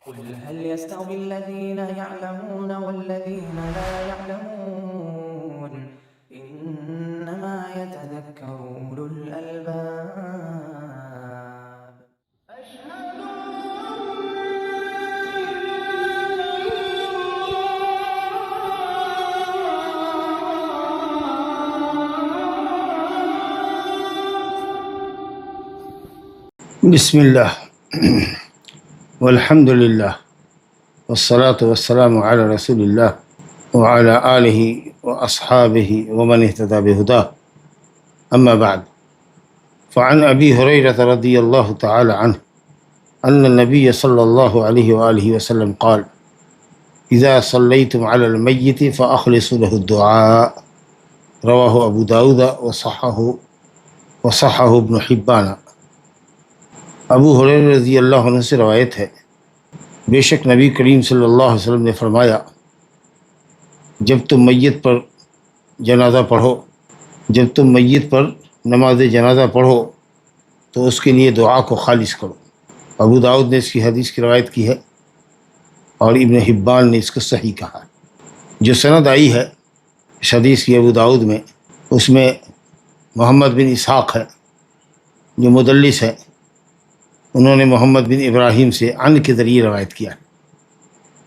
قل هل يستوي الذين يعلمون والذين لا يعلمون إنما يتذكر أولو الألباب. بسم الله والحمد لله والصلاة والسلام على رسول الله وعلى آله وأصحابه ومن اهتدى بهداه أما بعد فعن أبي هريرة رضي الله تعالى عنه أن النبي صلى الله عليه وآله وسلم قال إذا صليتم على الميت فأخلصوا له الدعاء رواه أبو داود وصححه ابن حبان۔ ابو ہریرہ رضی اللہ عنہ سے روایت ہے، بے شک نبی کریم صلی اللہ علیہ وسلم نے فرمایا، جب تم میت پر نماز جنازہ پڑھو تو اس کے لیے دعا کو خالص کرو۔ ابو داؤد نے اس کی حدیث کی روایت کی ہے اور ابن حبان نے اس کو صحیح کہا۔ جو سند آئی ہے اس حدیث کی ابو داؤد میں، اس میں محمد بن اسحاق ہے جو مدلس ہے، انہوں نے محمد بن ابراہیم سے عن کے ذریعے روایت کیا،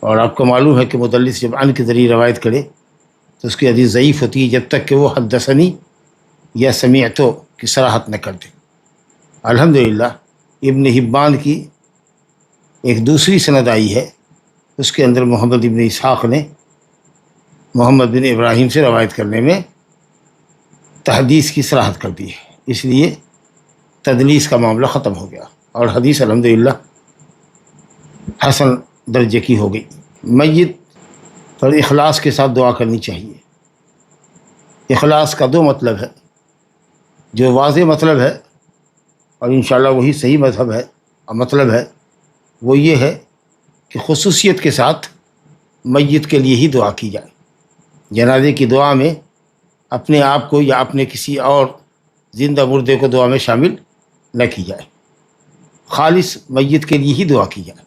اور آپ کو معلوم ہے کہ مدلس جب عن کے ذریعے روایت کرے تو اس کی حدیث ضعیف ہوتی ہے جب تک کہ وہ حدثنی یا سمعتو کی صراحت نہ کر دے۔ الحمدللہ ابن حبان کی ایک دوسری سند آئی ہے، اس کے اندر محمد بن اسحاق نے محمد بن ابراہیم سے روایت کرنے میں تحدیث کی صراحت کر دی ہے، اس لیے تدلیس کا معاملہ ختم ہو گیا اور حدیث الحمدللہ حسن درجے کی ہو گئی۔ میت پر اخلاص کے ساتھ دعا کرنی چاہیے۔ اخلاص کا دو مطلب ہے، جو واضح مطلب ہے اور انشاءاللہ وہی صحیح مطلب ہے، وہ یہ ہے کہ خصوصیت کے ساتھ میت کے لیے ہی دعا کی جائے۔ جنازے کی دعا میں اپنے آپ کو یا اپنے کسی اور زندہ مردے کو دعا میں شامل نہ کی جائے، خالص میت کے لیے ہی دعا کی جائے،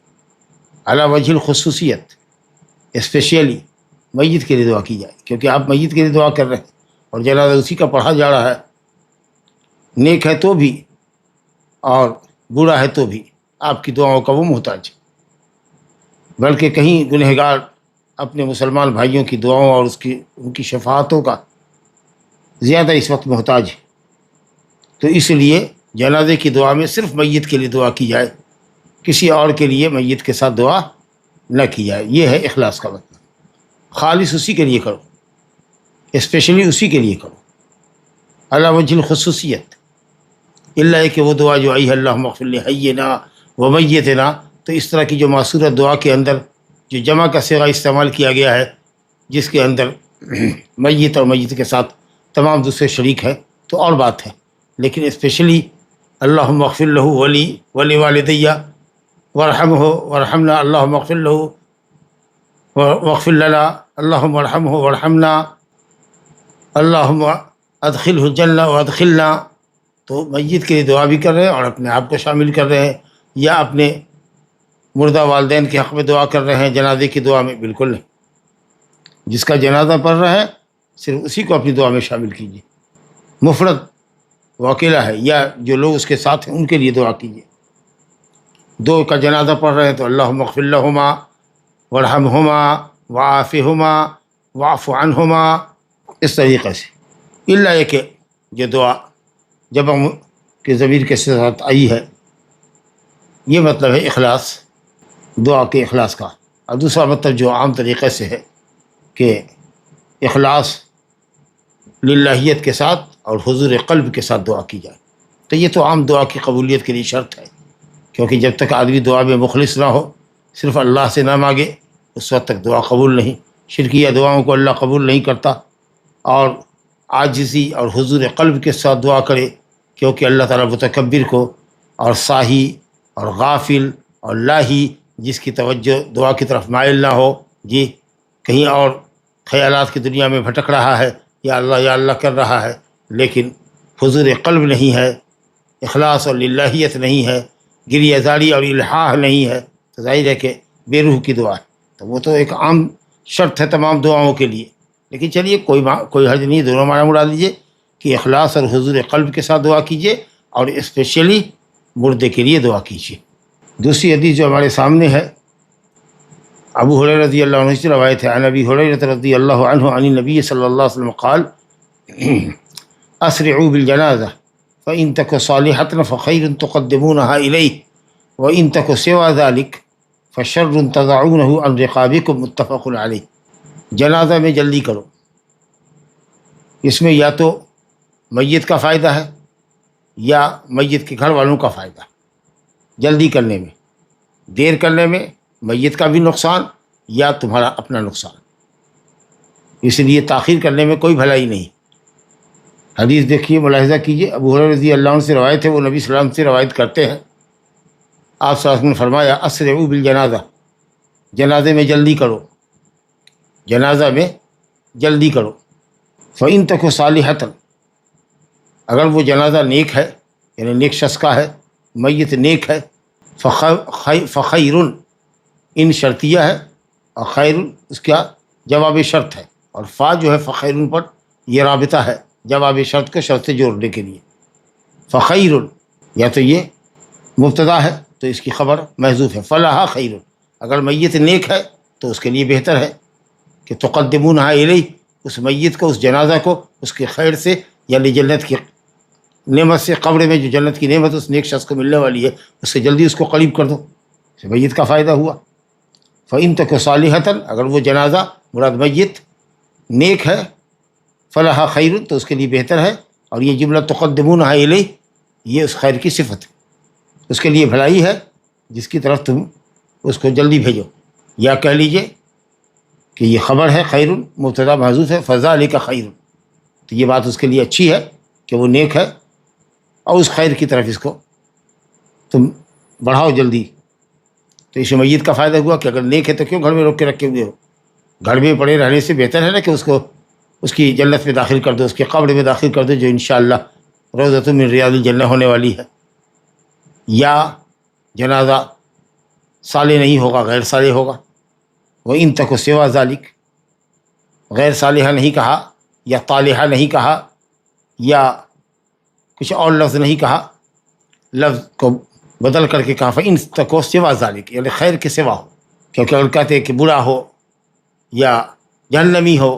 علی وجہ الخصوصیت، اسپیشلی میت کے لیے دعا کی جائے، کیونکہ آپ میت کے لیے دعا کر رہے ہیں اور جنازہ اسی کا پڑھا جا رہا ہے، نیک ہے تو بھی اور برا ہے تو بھی آپ کی دعاؤں کا وہ محتاج ہے، بلکہ کہیں گنہگار اپنے مسلمان بھائیوں کی دعاؤں اور ان کی شفاعتوں کا زیادہ اس وقت محتاج ہے۔ تو اس لیے جنازے کی دعا میں صرف میت کے لیے دعا کی جائے، کسی اور کے لیے میت کے ساتھ دعا نہ کی جائے۔ یہ ہے اخلاص کا مطلب، خالص اسی کے لیے کرو، اسپیشلی اسی کے لیے کرو، علی وجہ الخصوصیت، الا کہ وہ دعا جو آئی ہے اللہم اغفر لحینا و میتنا، تو اس طرح کی جو مأثورت دعا کے اندر جو جمع کا صیغہ استعمال کیا گیا ہے، جس کے اندر میت اور میت کے ساتھ تمام دوسرے شریک ہیں، تو اور بات ہے، لیکن اسپیشلی اللہم اغفر لہ ولی والدیہ ورحمہ ورحمنا، اللہم اغفر لہ واغفر لنا، اللہم ارحمہ ورحمنا، اللہم ادخلہ الجنہ وادخلنا۔ تو میت کے لیے دعا بھی کر رہے ہیں اور اپنے آپ کو شامل کر رہے ہیں، یا اپنے مردہ والدین کے حق میں دعا کر رہے ہیں جنازے کی دعا میں؟ بالکل نہیں، جس کا جنازہ پڑھ رہے ہیں صرف اسی کو اپنی دعا میں شامل کیجیے، مفرد وہ اکیلا ہے یا جو لوگ اس کے ساتھ ہیں ان کے لیے دعا کیجیے۔ دو کا جنازہ پڑھ رہے ہیں تو اللہم اغفر لہما ورحمہما وعافہما واعف عنہما، اس طریقے سے، الا یہ کہ جو دعا جمع کے ضمیر کے ساتھ آئی ہے، یہ مطلب ہے اخلاص، دعا کے اخلاص کا۔ اور دوسرا مطلب جو عام طریقے سے ہے کہ اخلاص للہیت کے ساتھ اور حضور قلب کے ساتھ دعا کی جائے، تو یہ تو عام دعا کی قبولیت کے لیے شرط ہے، کیونکہ جب تک آدمی دعا میں مخلص نہ ہو، صرف اللہ سے نہ مانگے، اس وقت تک دعا قبول نہیں۔ شرکیہ دعاؤں کو اللہ قبول نہیں کرتا، اور عاجزی اور حضور قلب کے ساتھ دعا کرے، کیونکہ اللہ تعالیٰ متکبر کو اور ساہی اور غافل اور لاہی، جس کی توجہ دعا کی طرف مائل نہ ہو، جی کہیں اور خیالات کی دنیا میں بھٹک رہا ہے، یا اللہ کر رہا ہے، لیکن حضور قلب نہیں ہے، اخلاص اور للہیت نہیں ہے، گریہ زاری اور الحاح نہیں ہے، تو ظاہر ہے کہ بے روح کی دعا ہے، تو وہ تو ایک عام شرط ہے تمام دعاؤں کے لیے. لیکن چلیے کوئی حرج نہیں، دونوں معنی اڑا لیجیے کہ اخلاص اور حضور قلب کے ساتھ دعا کیجیے اور اسپیشلی مردے کے لیے دعا کیجیے. دوسری حدیث جو ہمارے سامنے ہے، ابو ہریرہ رضی اللہ عنہ سے روایت ہے، عن ابی ہریرہ رضی اللہ عنہ عن النبی صلی اللہ علیہ وسلم قال اسرعوا بالجنازہ فإن تک صالحة فخیر تقدمونها الیہ وإن تک سوا ذلك فشر تضعونه عن رقابکم، متفق علیہ. جنازہ میں جلدی کرو، اس میں یا تو میت کا فائدہ ہے یا میت کے گھر والوں کا فائدہ. جلدی کرنے میں، دیر کرنے میں میت کا بھی نقصان یا تمہارا اپنا نقصان، اس لیے تاخیر کرنے میں کوئی بھلائی نہیں. حدیث دیکھیے، ملاحظہ کیجیے، ابو ہریرہ رضی اللہ عنہ سے روایت ہے، وہ نبی صلی اللہ علیہ وسلم سے روایت کرتے ہیں. آپ صلی اللہ علیہ وسلم نے فرمایا اسرعوا بالجنازہ، جنازے میں جلدی کرو، جنازہ میں جلدی کرو. فإن تک صالحة، اگر وہ جنازہ نیک ہے یعنی نیک شخص کا ہے، میت نیک ہے، فخیر، ان شرطیہ ہے، اور خیر اس کا جواب شرط ہے، اور فا جو ہے فخیر پر یہ رابطہ ہے جواب شرط کو شرط سے جوڑنے کے لیے. فخیر، یا تو یہ مبتدا ہے تو اس کی خبر محذوف ہے، فلاح خیر، اگر میت نیک ہے تو اس کے لیے بہتر ہے کہ تقدمونہا الیہ، اس میت کو، اس جنازہ کو اس کے خیر سے یعنی جنت کی نعمت سے، قبر میں جو جنت کی نعمت اس نیک شخص کو ملنے والی ہے اس سے جلدی اس کو قریب کر دو، اس سے میت کا فائدہ ہوا. فإن تک صالحة، اگر وہ جنازہ مراد میت نیک ہے، فلاح خیر، تو اس کے لیے بہتر ہے. اور یہ جملہ تقدمونہا الیہ یہ اس خیر کی صفت ہے، اس کے لیے بھلائی ہے جس کی طرف تم اس کو جلدی بھیجو. یا کہہ لیجئے کہ یہ خبر ہے، خیر مبتدا محذوف ہے، فذالک خیر، تو یہ بات اس کے لیے اچھی ہے کہ وہ نیک ہے اور اس خیر کی طرف اس کو تم بڑھاؤ جلدی. تو اس میت کا فائدہ ہوا کہ اگر نیک ہے تو کیوں گھر میں روک کے رکھے ہوئے ہو؟ گھر میں پڑے رہنے سے بہتر ہے نا کہ اس کو اس کی جنت میں داخل کر دو، اس کے قبر میں داخل کر دو، جو انشاءاللہ روضۃ من ریاض الجنہ ہونے والی ہے. یا جنازہ صالح نہیں ہوگا، غیر صالح ہوگا. وَإِن تَكُ سِوَى ذَلِكَ، غیر صالحہ نہیں کہا یا طالحہ نہیں کہا یا کچھ اور لفظ نہیں کہا، لفظ کو بدل کر کے کہا فَإِن تَكُ سِوَى ذَلِكَ، یعنی خیر کے سوا ہو. کیونکہ اگر کہتے ہیں کہ برا ہو یا جہنمی ہو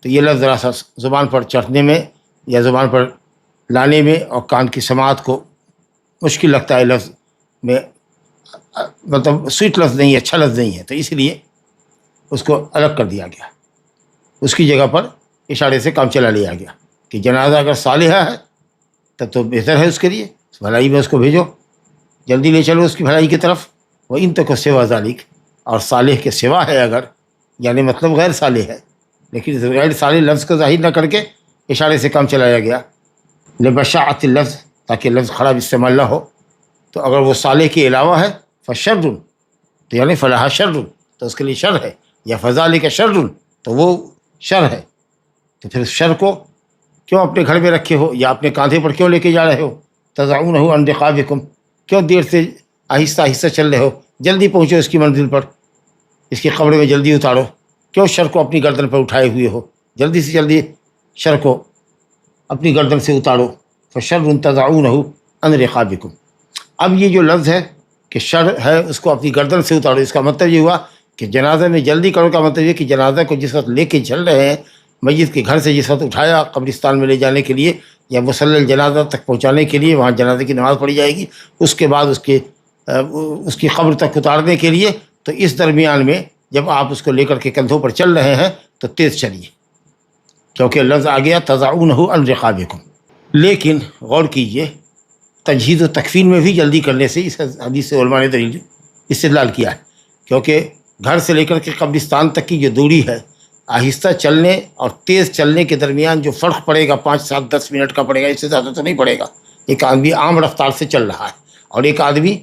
تو یہ لفظ ذرا سا زبان پر چڑھنے میں یا زبان پر لانے میں اور کان کی سماعت کو مشکل لگتا ہے. لفظ میں مطلب سویٹ لفظ نہیں ہے، اچھا لفظ نہیں ہے، تو اس لیے اس کو الگ کر دیا گیا. اس کی جگہ پر اشارے سے کام چلا لیا گیا کہ جنازہ اگر صالحہ ہے تب تو بہتر ہے اس کے لیے، بھلائی میں اس کو بھیجو، جلدی لے چلو اس کی بھلائی کی طرف. وَإِن تَكُ سِوَى ذَلِكَ، اور صالح کے سوا ہے اگر، یعنی مطلب غیر صالح ہے، لیکن غیر صالح لفظ کو ظاہر نہ کر کے اشارے سے کام چلایا گیا لبشاعت اللفظ، تاکہ لفظ خراب استعمال نہ ہو. تو اگر وہ صالح کے علاوہ ہے فشر، تو یعنی فلاح شر، تو اس کے لیے شر ہے، یا فذالک شر، تو وہ شر ہے. تو پھر شر کو کیوں اپنے گھر میں رکھے ہو یا اپنے کاندھے پر کیوں لے کے جا رہے ہو؟ تضعونہ عن رقابکم، کیوں دیر سے آہستہ آہستہ چل رہے ہو؟ جلدی پہنچو اس کی منزل پر، اس کی قبر میں جلدی اتارو. کیوں شر کو اپنی گردن پر اٹھائے ہوئے ہو؟ جلدی سے جلدی شر کو اپنی گردن سے اتارو. فشر تضعونہ عن رقابکم. اب یہ جو لفظ ہے کہ شر ہے اس کو اپنی گردن سے اتارو، اس کا مطلب یہ ہوا کہ جنازہ میں جلدی کرو کا مطلب یہ کہ جنازہ کو جس وقت لے کے چل رہے ہیں، میت کے گھر سے جس وقت اٹھایا قبرستان میں لے جانے کے لیے یا مصلی الجنازہ تک پہنچانے کے لیے، وہاں جنازے کی نماز پڑھی جائے گی، اس کے بعد اس کی قبر تک اتارنے کے لیے. تو اس درمیان میں جب آپ اس کو لے کر کے کندھوں پر چل رہے ہیں تو تیز چلیے، کیونکہ لفظ آ گیا تضعونہ عن رقابکم. لیکن غور کیجئے، تجہیز و تکفین میں بھی جلدی کرنے سے اس حدیث سے علماء نے دلیل استدلال کیا ہے، کیونکہ گھر سے لے کر کے قبرستان تک کی جو دوری ہے، آہستہ چلنے اور تیز چلنے کے درمیان جو فرق پڑے گا 5 7 10 منٹ کا پڑے گا، اس سے زیادہ تو نہیں پڑے گا. ایک آدمی عام رفتار سے چل رہا ہے اور ایک آدمی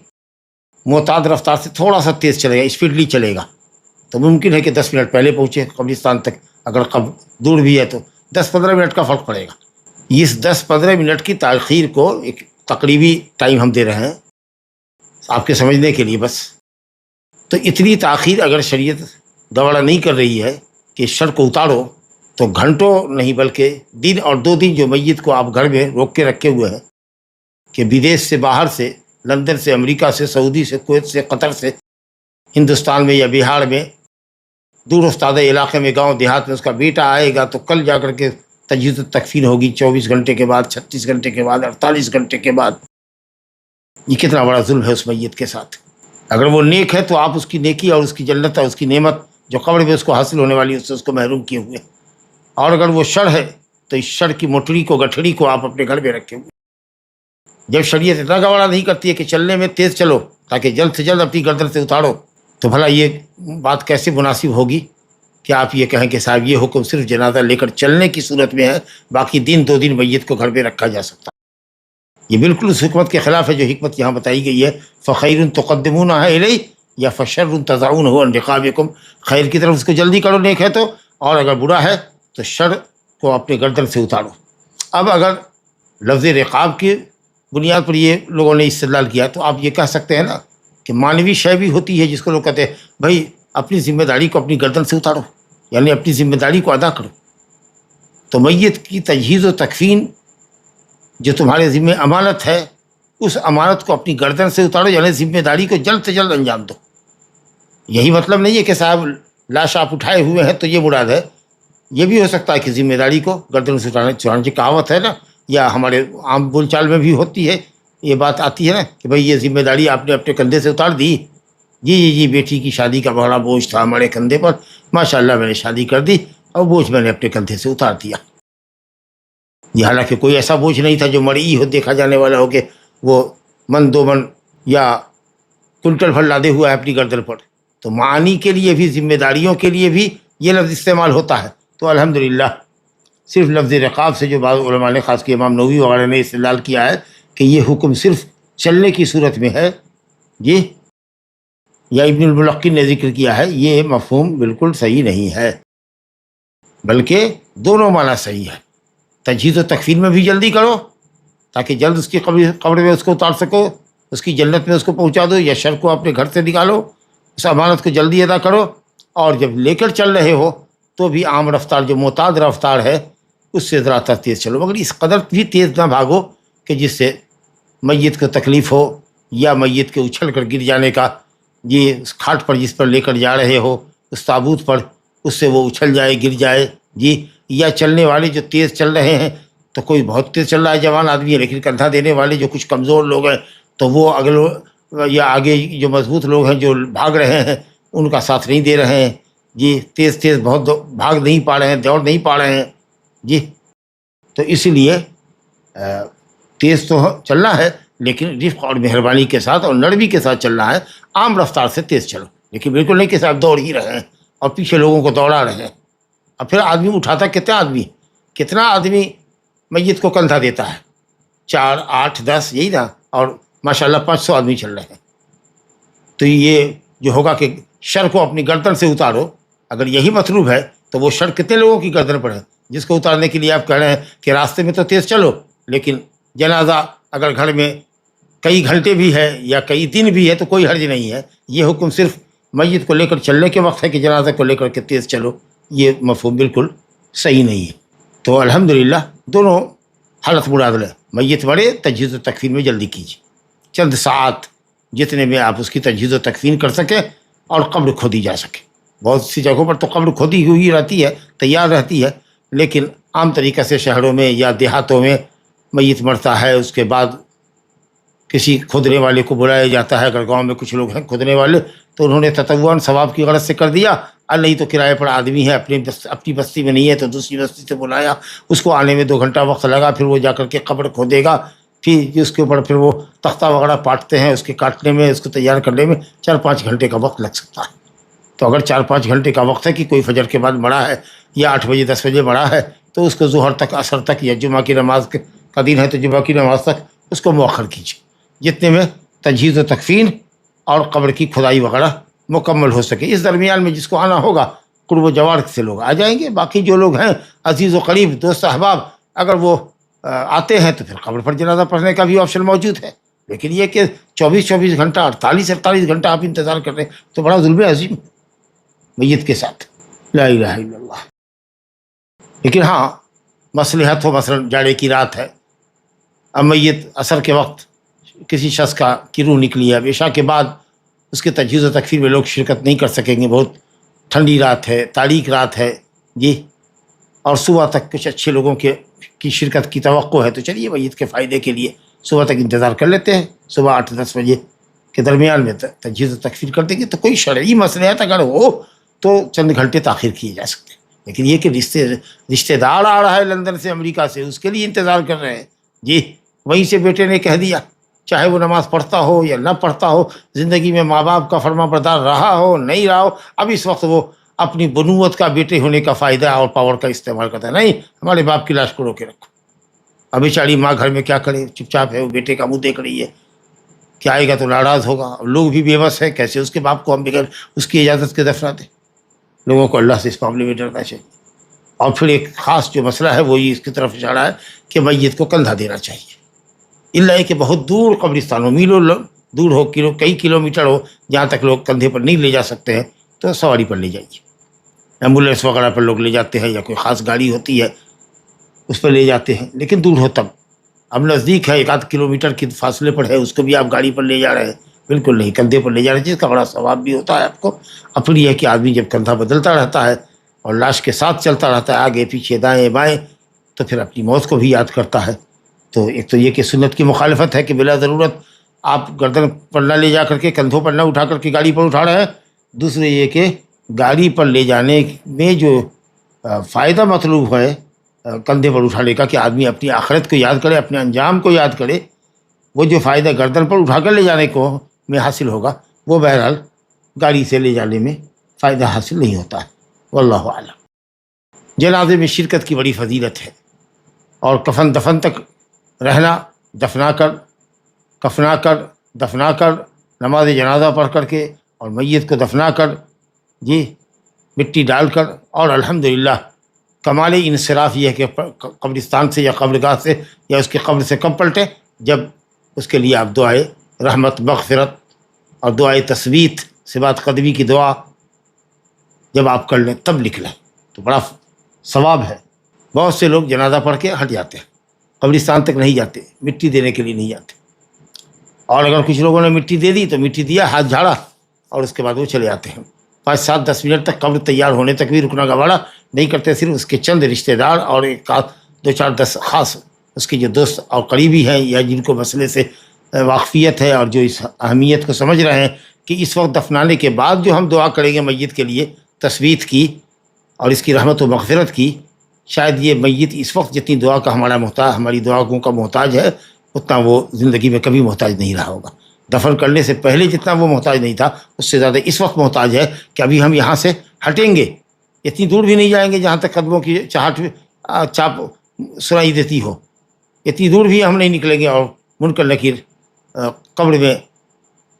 معتاد رفتار سے تھوڑا سا تیز چلے گا، اسپیڈلی چلے گا، تو ممکن ہے کہ 10 منٹ پہلے پہنچے قبرستان تک، اگر دور بھی ہے تو 10 15 منٹ کا فرق پڑے گا. اس 10 15 منٹ کی تاخیر کو ایک تقریبی ٹائم ہم دے رہے ہیں آپ کے سمجھنے کے لیے بس. تو اتنی تاخیر اگر شریعت گوارا نہیں کر رہی ہے کہ شر کو اتارو، تو گھنٹوں نہیں بلکہ دن اور 2 دن جو میت کو آپ گھر میں روک کے رکھے ہوئے ہیں کہ بدیش سے، باہر سے، لندن سے، امریکہ سے، سعودی سے، کویت سے، قطر سے، ہندوستان میں یا بہار میں، دور افتادہ علاقے میں، گاؤں دیہات میں اس کا بیٹا آئے گا تو کل جا کر کے تجہیز التکفین ہوگی، 24 گھنٹے کے بعد، 36 گھنٹے کے بعد، 48 گھنٹے کے بعد۔ یہ کتنا بڑا ظلم ہے اس میت کے ساتھ۔ اگر وہ نیک ہے تو آپ اس کی نیکی اور اس کی جنت اور اس کی نعمت جو قبر میں اس کو حاصل ہونے والی ہے اس سے اس کو محروم کیے ہوئے، اور اگر وہ شر ہے تو اس شر کی موٹڑی کو، گٹھڑی کو آپ اپنے گھر میں رکھے ہوئے۔ جب شریعت اتنا گوارا نہیں کرتی ہے کہ چلنے میں تیز چلو تاکہ جلد سے جلد اپنی گردن سے اتارو، تو بھلا یہ بات کیسے مناسب ہوگی کہ آپ یہ کہیں کہ صاحب یہ حکم صرف جنازہ لے کر چلنے کی صورت میں ہے، باقی دن 2 دن میت کو گھر میں رکھا جا سکتا؟ یہ بالکل اس حکمت کے خلاف ہے جو حکمت یہاں بتائی گئی ہے، فخیر تقدمونہ الیہ یا فشر تضعونہ عن رقابکم، خیر کی طرف اس کو جلدی کرو نیک ہے تو، اور اگر برا ہے تو شر کو اپنے گردن سے اتارو۔ اب اگر لفظ رقاب کی بنیاد پر یہ لوگوں نے استدلال کیا تو آپ یہ کہہ سکتے ہیں نا کہ مانوی شے بھی ہوتی ہے جس کو لوگ کہتے ہیں بھائی اپنی ذمہ داری کو اپنی گردن سے اتارو، یعنی اپنی ذمہ داری کو ادا کرو۔ تو میت کی تجہیز و تکفین جو تمہارے ذمہ امانت ہے، اس امانت کو اپنی گردن سے اتارو، یعنی ذمہ داری کو جلد سے جلد انجام دو۔ یہی مطلب نہیں ہے کہ صاحب لاش آپ اٹھائے ہوئے ہیں تو یہ مراد ہے، یہ بھی ہو سکتا ہے کہ ذمہ داری کو گردن سے چڑھانے کی کہاوت ہے نا، یا ہمارے عام بول چال میں بھی ہوتی ہے، یہ بات آتی ہے نا کہ بھئی یہ ذمہ داری آپ نے اپنے کندھے سے اتار دی، جی بیٹی کی شادی کا بڑا بوجھ تھا ہمارے کندھے پر، ماشاءاللہ میں نے شادی کر دی اور بوجھ میں نے اپنے کندھے سے اتار دیا۔ یہ حالانکہ کوئی ایسا بوجھ نہیں تھا جو مرئی ہو، دیکھا جانے والا ہو کہ وہ 1 2 من یا کنٹل بھر لادے ہوا ہے اپنی گردن پر۔ تو معانی کے لیے بھی، ذمہ داریوں کے لیے بھی یہ لفظ استعمال ہوتا ہے۔ تو الحمدللہ صرف لفظ رقاب سے جو بعض علماء نے، خاص کہ امام نووی وغیرہ نے استدلال کیا ہے کہ یہ حکم صرف چلنے کی صورت میں ہے، جی، یا ابن الملقن نے ذکر کیا ہے، یہ مفہوم بالکل صحیح نہیں ہے، بلکہ دونوں معنی صحیح ہے۔ تجہیز و تکفین میں بھی جلدی کرو تاکہ جلد اس کی قبر میں اس کو اتار سکو، اس کی جنت میں اس کو پہنچا دو، یا شر کو اپنے گھر سے نکالو، اس امانت کو جلدی ادا کرو۔ اور جب لے کر چل رہے ہو تو بھی عام رفتار جو معتاد رفتار ہے اس سے ذرا تیز چلو، مگر اس قدر بھی تیز نہ بھاگو کہ جس سے میت کو تکلیف ہو، یا میت کے اچھل کر گر جانے کا، یہ اس کھاٹ پر جس پر لے کر جا رہے ہو، اس تابوت پر، اس سے وہ اچھل جائے، گر جائے، جی، یا چلنے والے جو تیز چل رہے ہیں تو کوئی بہت تیز چل رہا ہے جوان آدمی ہے، لیکن کندھا دینے والے جو کچھ کمزور لوگ ہیں تو وہ اگلے یا آگے جو مضبوط لوگ ہیں جو بھاگ رہے ہیں ان کا ساتھ نہیں دے رہے ہیں، جی، تیز بہت بھاگ نہیں پا رہے ہیں، دوڑ نہیں پا رہے ہیں، جی۔ تو اس لیے تیز تو چلنا ہے لیکن رفق اور مہربانی کے ساتھ اور نرمی کے ساتھ چلنا ہے، عام رفتار سے تیز چلو، لیکن بالکل نہیں کہ صاحب دوڑ ہی رہے ہیں اور پیچھے لوگوں کو دوڑا رہے ہیں۔ اور پھر آدمی اٹھاتا کتنا آدمی میت کو کندھا دیتا ہے، 4 8 10 یہی نا، اور ماشاءاللہ 500 آدمی چل رہے ہیں۔ تو یہ جو ہوگا کہ شر کو اپنی گردن سے اتارو، اگر یہی مطلوب ہے تو وہ شر کتنے لوگوں کی گردن پر ہے جس کو اتارنے کے لیے آپ کہہ رہے ہیں کہ راستے میں تو تیز چلو، لیکن جنازہ اگر گھر میں کئی گھنٹے بھی ہے یا کئی دن بھی ہے تو کوئی حرج نہیں ہے۔ یہ حکم صرف میت کو لے کر چلنے کے وقت ہے کہ جنازہ کو لے کر کے تیز چلو، یہ مفہوم بالکل صحیح نہیں ہے۔ تو الحمدللہ دونوں حالت مراد ہے، میت مرے تجہیز و تکفین میں جلدی کیجیے، چند ساعت جتنے میں آپ اس کی تجہیز و تکفین کر سکیں اور قبر کھودی جا سکے۔ بہت سی جگہوں پر تو قبر کھودی ہوئی رہتی ہے، تیار رہتی ہے، لیکن عام طریقے سے شہروں میں یا دیہاتوں میں میت مرتا ہے، اس کے بعد کسی کھودنے والے کو بلایا جاتا ہے۔ اگر گاؤں میں کچھ لوگ ہیں کھودنے والے تو انہوں نے تطوعاً ثواب کی غرض سے کر دیا، اور نہیں تو کرائے پر آدمی ہے، اپنی بستی میں نہیں ہے تو دوسری بستی سے بلایا، اس کو آنے میں 2 گھنٹہ وقت لگا، پھر وہ جا کر کے قبر کھودے گا، پھر اس کے اوپر پھر وہ تختہ وغیرہ پاٹتے ہیں، اس کے کاٹنے میں، اس کو تیار کرنے میں 4 5 گھنٹے کا وقت لگ سکتا ہے۔ تو اگر 4 5 گھنٹے کا وقت ہے کہ کوئی فجر کے بعد مڑا ہے یا 8 بجے 10 بجے مڑا ہے تو اس کو ظہر تک، عصر تک، یا جمعہ کی نماز کا دن ہے تو جمعہ کی نماز تک اس کو مؤخر کیجیے، جتنے میں تجہیز و تکفین اور قبر کی کھدائی وغیرہ مکمل ہو سکے۔ اس درمیان میں جس کو آنا ہوگا قرب و جوار سے لوگ آ جائیں گے، باقی جو لوگ ہیں عزیز و قریب، دوست احباب، اگر وہ آتے ہیں تو پھر قبر پر جنازہ پڑھنے کا بھی آپشن موجود ہے۔ لیکن یہ کہ 24 گھنٹہ 48 گھنٹہ آپ انتظار کر رہے ہیں تو بڑا ظلم عظیم میت کے ساتھ. لا الہ الا اللہ. لیکن ہاں مصلحت ہو، مثلا جاڑے کی رات ہے، اب میت عصر کے وقت کسی شخص کی روح نکلی ہے، اب عشاء کے بعد اس کے تجہیز و تکفیر میں لوگ شرکت نہیں کر سکیں گے، بہت ٹھنڈی رات ہے، تاریک رات ہے جی، اور صبح تک کچھ اچھے لوگوں کی شرکت کی توقع ہے، تو چلیے میت کے فائدے کے لیے صبح تک انتظار کر لیتے ہیں، صبح 8-10 بجے کے درمیان میں تجہیز و تکفیر کر دیں گے. تو کوئی شرعی مصلحت اگر ہو تو چند گھنٹے تاخیر کیے جا سکتے ہیں. لیکن یہ کہ رشتے دار آ رہا ہے لندن سے، امریکہ سے، اس کے لیے انتظار کر رہے ہیں جی، وہیں سے بیٹے نے کہہ دیا، چاہے وہ نماز پڑھتا ہو یا نہ پڑھتا ہو، زندگی میں ماں باپ کا فرما بردار رہا ہو نہیں رہا ہو، اب اس وقت وہ اپنی بنوت کا، بیٹے ہونے کا فائدہ اور پاور کا استعمال کرتا ہے. نہیں، ہمارے باپ کی لاش کو روکے رکھو. اب بیچاری ماں گھر میں کیا کرے، چپ چاپ ہے، وہ بیٹے کا منہ دیکھ رہی ہے، کیا آئے گا تو ناراض ہوگا. اب لوگ بھی بے بس ہے، کیسے اس کے باپ کو ہم بغیر اس کی اجازت کے دفنا دیں. لوگوں کو اللہ سے اس معاملے میں ڈرنا چاہیے. اور پھر ایک خاص جو مسئلہ ہے وہ اس کی طرف اشارہ ہے کہ میت کو کندھا دینا چاہیے، اللہ کہ بہت دور قبرستان ہو، میلوں دور ہو، کئی کلومیٹر ہو، جہاں تک لوگ کندھے پر نہیں لے جا سکتے ہیں تو سواری پر لے جائیے. ایمبولینس وغیرہ پر لوگ لے جاتے ہیں، یا کوئی خاص گاڑی ہوتی ہے اس پر لے جاتے ہیں، لیکن دور ہو تب. اب نزدیک ہے، 1-8 کلومیٹر کے فاصلے پر ہے، اس کو بھی آپ گاڑی پر لے جا رہے ہیں، بالکل نہیں، کندھے پر لے جا رہے ہیں، جس کا بڑا ثواب بھی ہوتا ہے آپ کو. اب پھر یہ ہے کہ آدمی جب کندھا بدلتا رہتا ہے اور لاش کے ساتھ چلتا رہتا ہے آگے پیچھے دائیں بائیں، تو پھر اپنی موت کو بھی یاد کرتا ہے. تو ایک تو یہ کہ سنت کی مخالفت ہے کہ بلا ضرورت آپ گردن پر نہ لے جا کر کے، کندھوں پر نہ اٹھا کر کے گاڑی پر اٹھا رہے ہیں. دوسرے یہ کہ گاڑی پر لے جانے میں جو فائدہ مطلوب ہے کندھے پر اٹھانے کا، کہ آدمی اپنی آخرت کو یاد کرے، اپنے انجام کو یاد کرے، وہ جو فائدہ گردن پر اٹھا کر لے جانے کو میں حاصل ہوگا، وہ بہرحال گاڑی سے لے جانے میں فائدہ حاصل نہیں ہوتا ہے. واللہ اعلم. جنازے میں شرکت کی بڑی فضیلت ہے، اور کفن دفن تک رہنا، دفنا کر نماز جنازہ پڑھ کر کے اور میت کو دفنا کر جی مٹی ڈال کر، اور الحمدللہ کمال انصراف یہ ہے کہ قبرستان سے یا قبرگاہ سے یا اس کی قبر سے کب پلٹے، جب اس کے لیے آپ دعائے رحمت، مغفرت اور دعائے تثبیت، ثبات قدمی کی دعا جب آپ کر لیں تب لکھ لیں تو بڑا ثواب ہے. بہت سے لوگ جنازہ پڑھ کے ہٹ جاتے ہیں، قبرستان تک نہیں جاتے، مٹی دینے کے لیے نہیں جاتے. اور اگر کچھ لوگوں نے مٹی دے دی تو مٹی دیا، ہاتھ جھاڑا، اور اس کے بعد وہ چلے جاتے ہیں. 5-7-10 منٹ تک قبر تیار ہونے تک بھی رکنا گوارا نہیں کرتے. صرف اس کے چند رشتہ دار اور 2-4-10 خاص اس کے جو دوست اور قریبی ہیں، یا جن کو مسئلے سے واقفیت ہے اور جو اس اہمیت کو سمجھ رہے ہیں کہ اس وقت دفنانے کے بعد جو ہم دعا کریں گے میت کے لیے تثبیت کی اور اس کی رحمت و مغفرت کی، شاید یہ میت اس وقت جتنی دعا کا ہماری دعاؤں کا محتاج ہے، اتنا وہ زندگی میں کبھی محتاج نہیں رہا ہوگا. دفن کرنے سے پہلے جتنا وہ محتاج نہیں تھا، اس سے زیادہ اس وقت محتاج ہے کہ ابھی ہم یہاں سے ہٹیں گے، اتنی دور بھی نہیں جائیں گے جہاں تک قدموں کی چاپ سنائی دیتی ہو، اتنی دور بھی ہم نہیں نکلیں گے، اور منکر نکیر قبر میں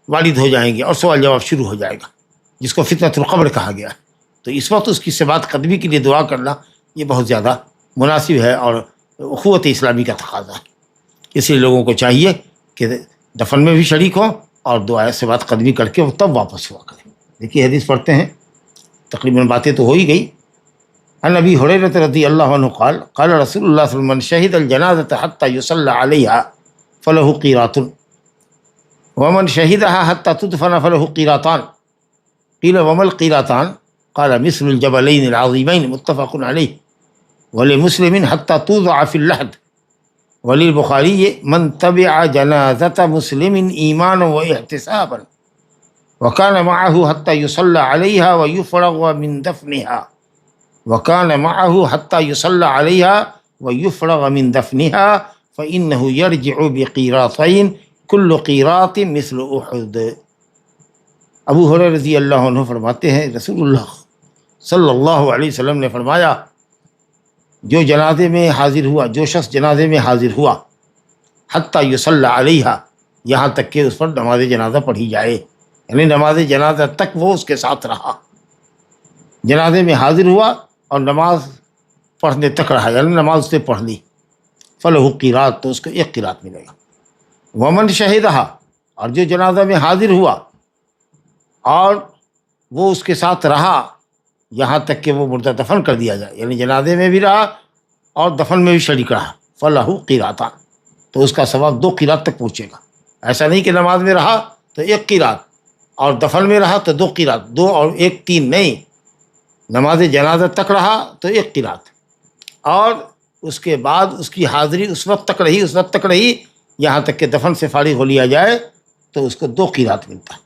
وارد ہو جائیں گے اور سوال جواب شروع ہو جائے گا، جس کو فتنۃ القبر کہا گیا ہے. تو اس وقت اس کی ثبات قدمی کے لیے دعا کرنا یہ بہت زیادہ مناسب ہے اور اخوت اسلامی کا تقاضا ہے. اس لیے لوگوں کو چاہیے کہ دفن میں بھی شریک ہوں اور دعا ثبات قدمی کر کے وہ تب واپس ہوا کریں. دیکھیے حدیث پڑھتے ہیں، تقریباً باتیں تو ہو ہی گئی. عن ابی ہریرہ رضی اللہ عنہ قال قال رسول اللہ صلی اللہ علیہ وسلم من شہد الجنازة حتى يصلى عليها فله قيراط ومن شهدها حتى تدفن فله قيراطان. قيل وما القيراطان؟ قال مثل الجبلين العظيمين متفق عليه. ولمسلم حتى توضع في اللحد. وللبخاري من تبع جنازة مسلم إيمانا واحتسابا وكان معه حتى يصلى عليها ويفرغ من دفنها وكان معه حتى يصلى عليها ويفرغ من دفنها فإنه يرجع بقيراطين كل قيراط مثل أحد. ابو ہریرہ رضی اللہ عنہ فرماتے ہیں رسول اللہ صلی اللہ علیہ وسلم نے فرمایا، جو جنازے میں حاضر ہوا، جو شخص جنازے میں حاضر ہوا، حتیٰ یصلی علیہا، یہاں تک کہ اس پر نماز جنازہ پڑھی جائے، یعنی نماز جنازہ تک وہ اس کے ساتھ رہا، جنازے میں حاضر ہوا اور نماز پڑھنے تک رہا، یعنی نماز اس نے پڑھ لی، فلہ قیرات، تو اس کو 1 قیرات ملے گا. ومن شہدہا، اور جو جنازہ میں حاضر ہوا اور وہ اس کے ساتھ رہا یہاں تک کہ وہ مردہ دفن کر دیا جائے، یعنی جنازے میں بھی رہا اور دفن میں بھی شریک رہا، فلہ قیراتان، تو اس کا ثواب 2 قیرات تک پہنچے گا۔ ایسا نہیں کہ نماز میں رہا تو 1 قیرات اور دفن میں رہا تو 2 قیرات، 2 اور 1 3 نہیں، نماز جنازہ تک رہا تو 1 قیرات، اور اس کے بعد اس کی حاضری اس وقت تک رہی یہاں تک کہ دفن سے فارغ ہو لیا جائے تو اس کو 2 قیرات ملتا۔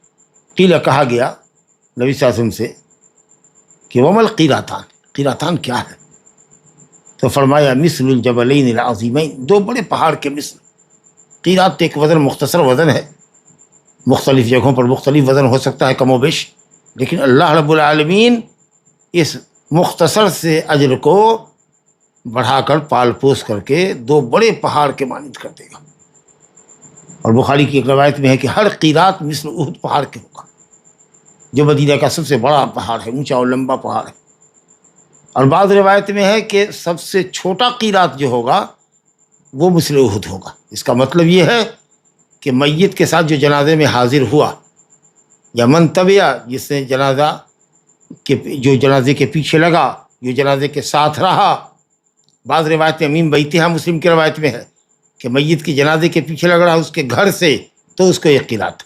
قیل، کہا گیا نبی صلی اللہ علیہ وسلم سے کہ ومل قیراتان، قیراتان کیا ہے؟ تو فرمایا مثل الجبلین العظیمین، 2 بڑے پہاڑ کے مثل۔ قیرات ایک وزن، مختصر وزن ہے، مختلف جگہوں پر مختلف وزن ہو سکتا ہے کم و بیش، لیکن اللہ رب العالمین اس مختصر سے اجر کو بڑھا کر پال پوس کر کے 2 بڑے پہاڑ کے مانند کر دے گا۔ اور بخاری کی ایک روایت میں ہے کہ ہر قیرات مثل احد پہاڑ کے ہوگا، جو مدینہ کا سب سے بڑا پہاڑ ہے، اونچا اور لمبا پہاڑ ہے۔ اور بعض روایت میں ہے کہ سب سے چھوٹا قیرات جو ہوگا وہ مثل احد ہوگا۔ اس کا مطلب یہ ہے کہ میت کے ساتھ جو جنازے میں حاضر ہوا یا من تبعہ، جس نے جو جنازے کے پیچھے لگا، جو جنازے کے ساتھ رہا۔ بعض روایت میں میم بیتہا، مسلم کی روایت میں ہے کہ میت کی جنازے کے پیچھے لگ رہا اس کے گھر سے تو اس کو 1 قیرات۔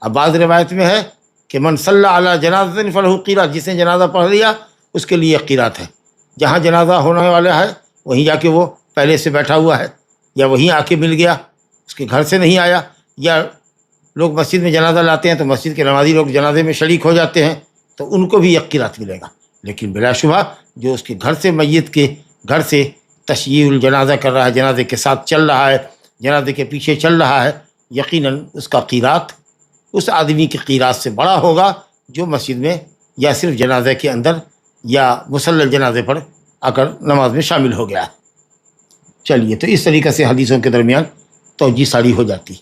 اب بعض روایت میں ہے کہ من صلی علی جنازہ فلہ قیرات، جس نے جنازہ پڑھ لیا اس کے لیے 1 قیرات ہے۔ جہاں جنازہ ہونے والا ہے وہیں جا کے وہ پہلے سے بیٹھا ہوا ہے، یا وہیں آ کے مل گیا، اس کے گھر سے نہیں آیا، یا لوگ مسجد میں جنازہ لاتے ہیں تو مسجد کے نمازی لوگ جنازے میں شریک ہو جاتے ہیں تو ان کو بھی 1 قیرات ملے گا۔ لیکن بلا شبہ جو اس کے گھر سے، میت کے گھر سے تشییع الجنازہ کر رہا ہے، جنازے کے ساتھ چل رہا ہے، جنازے کے پیچھے چل رہا ہے، یقیناً اس کا قیرات اس آدمی کی قیرات سے بڑا ہوگا جو مسجد میں یا صرف جنازے کے اندر یا مصلی الجنازے پر آ کر نماز میں شامل ہو گیا ہے۔ چلیے، تو اس طریقے سے حدیثوں کے درمیان توجیہ ساری ہو جاتی۔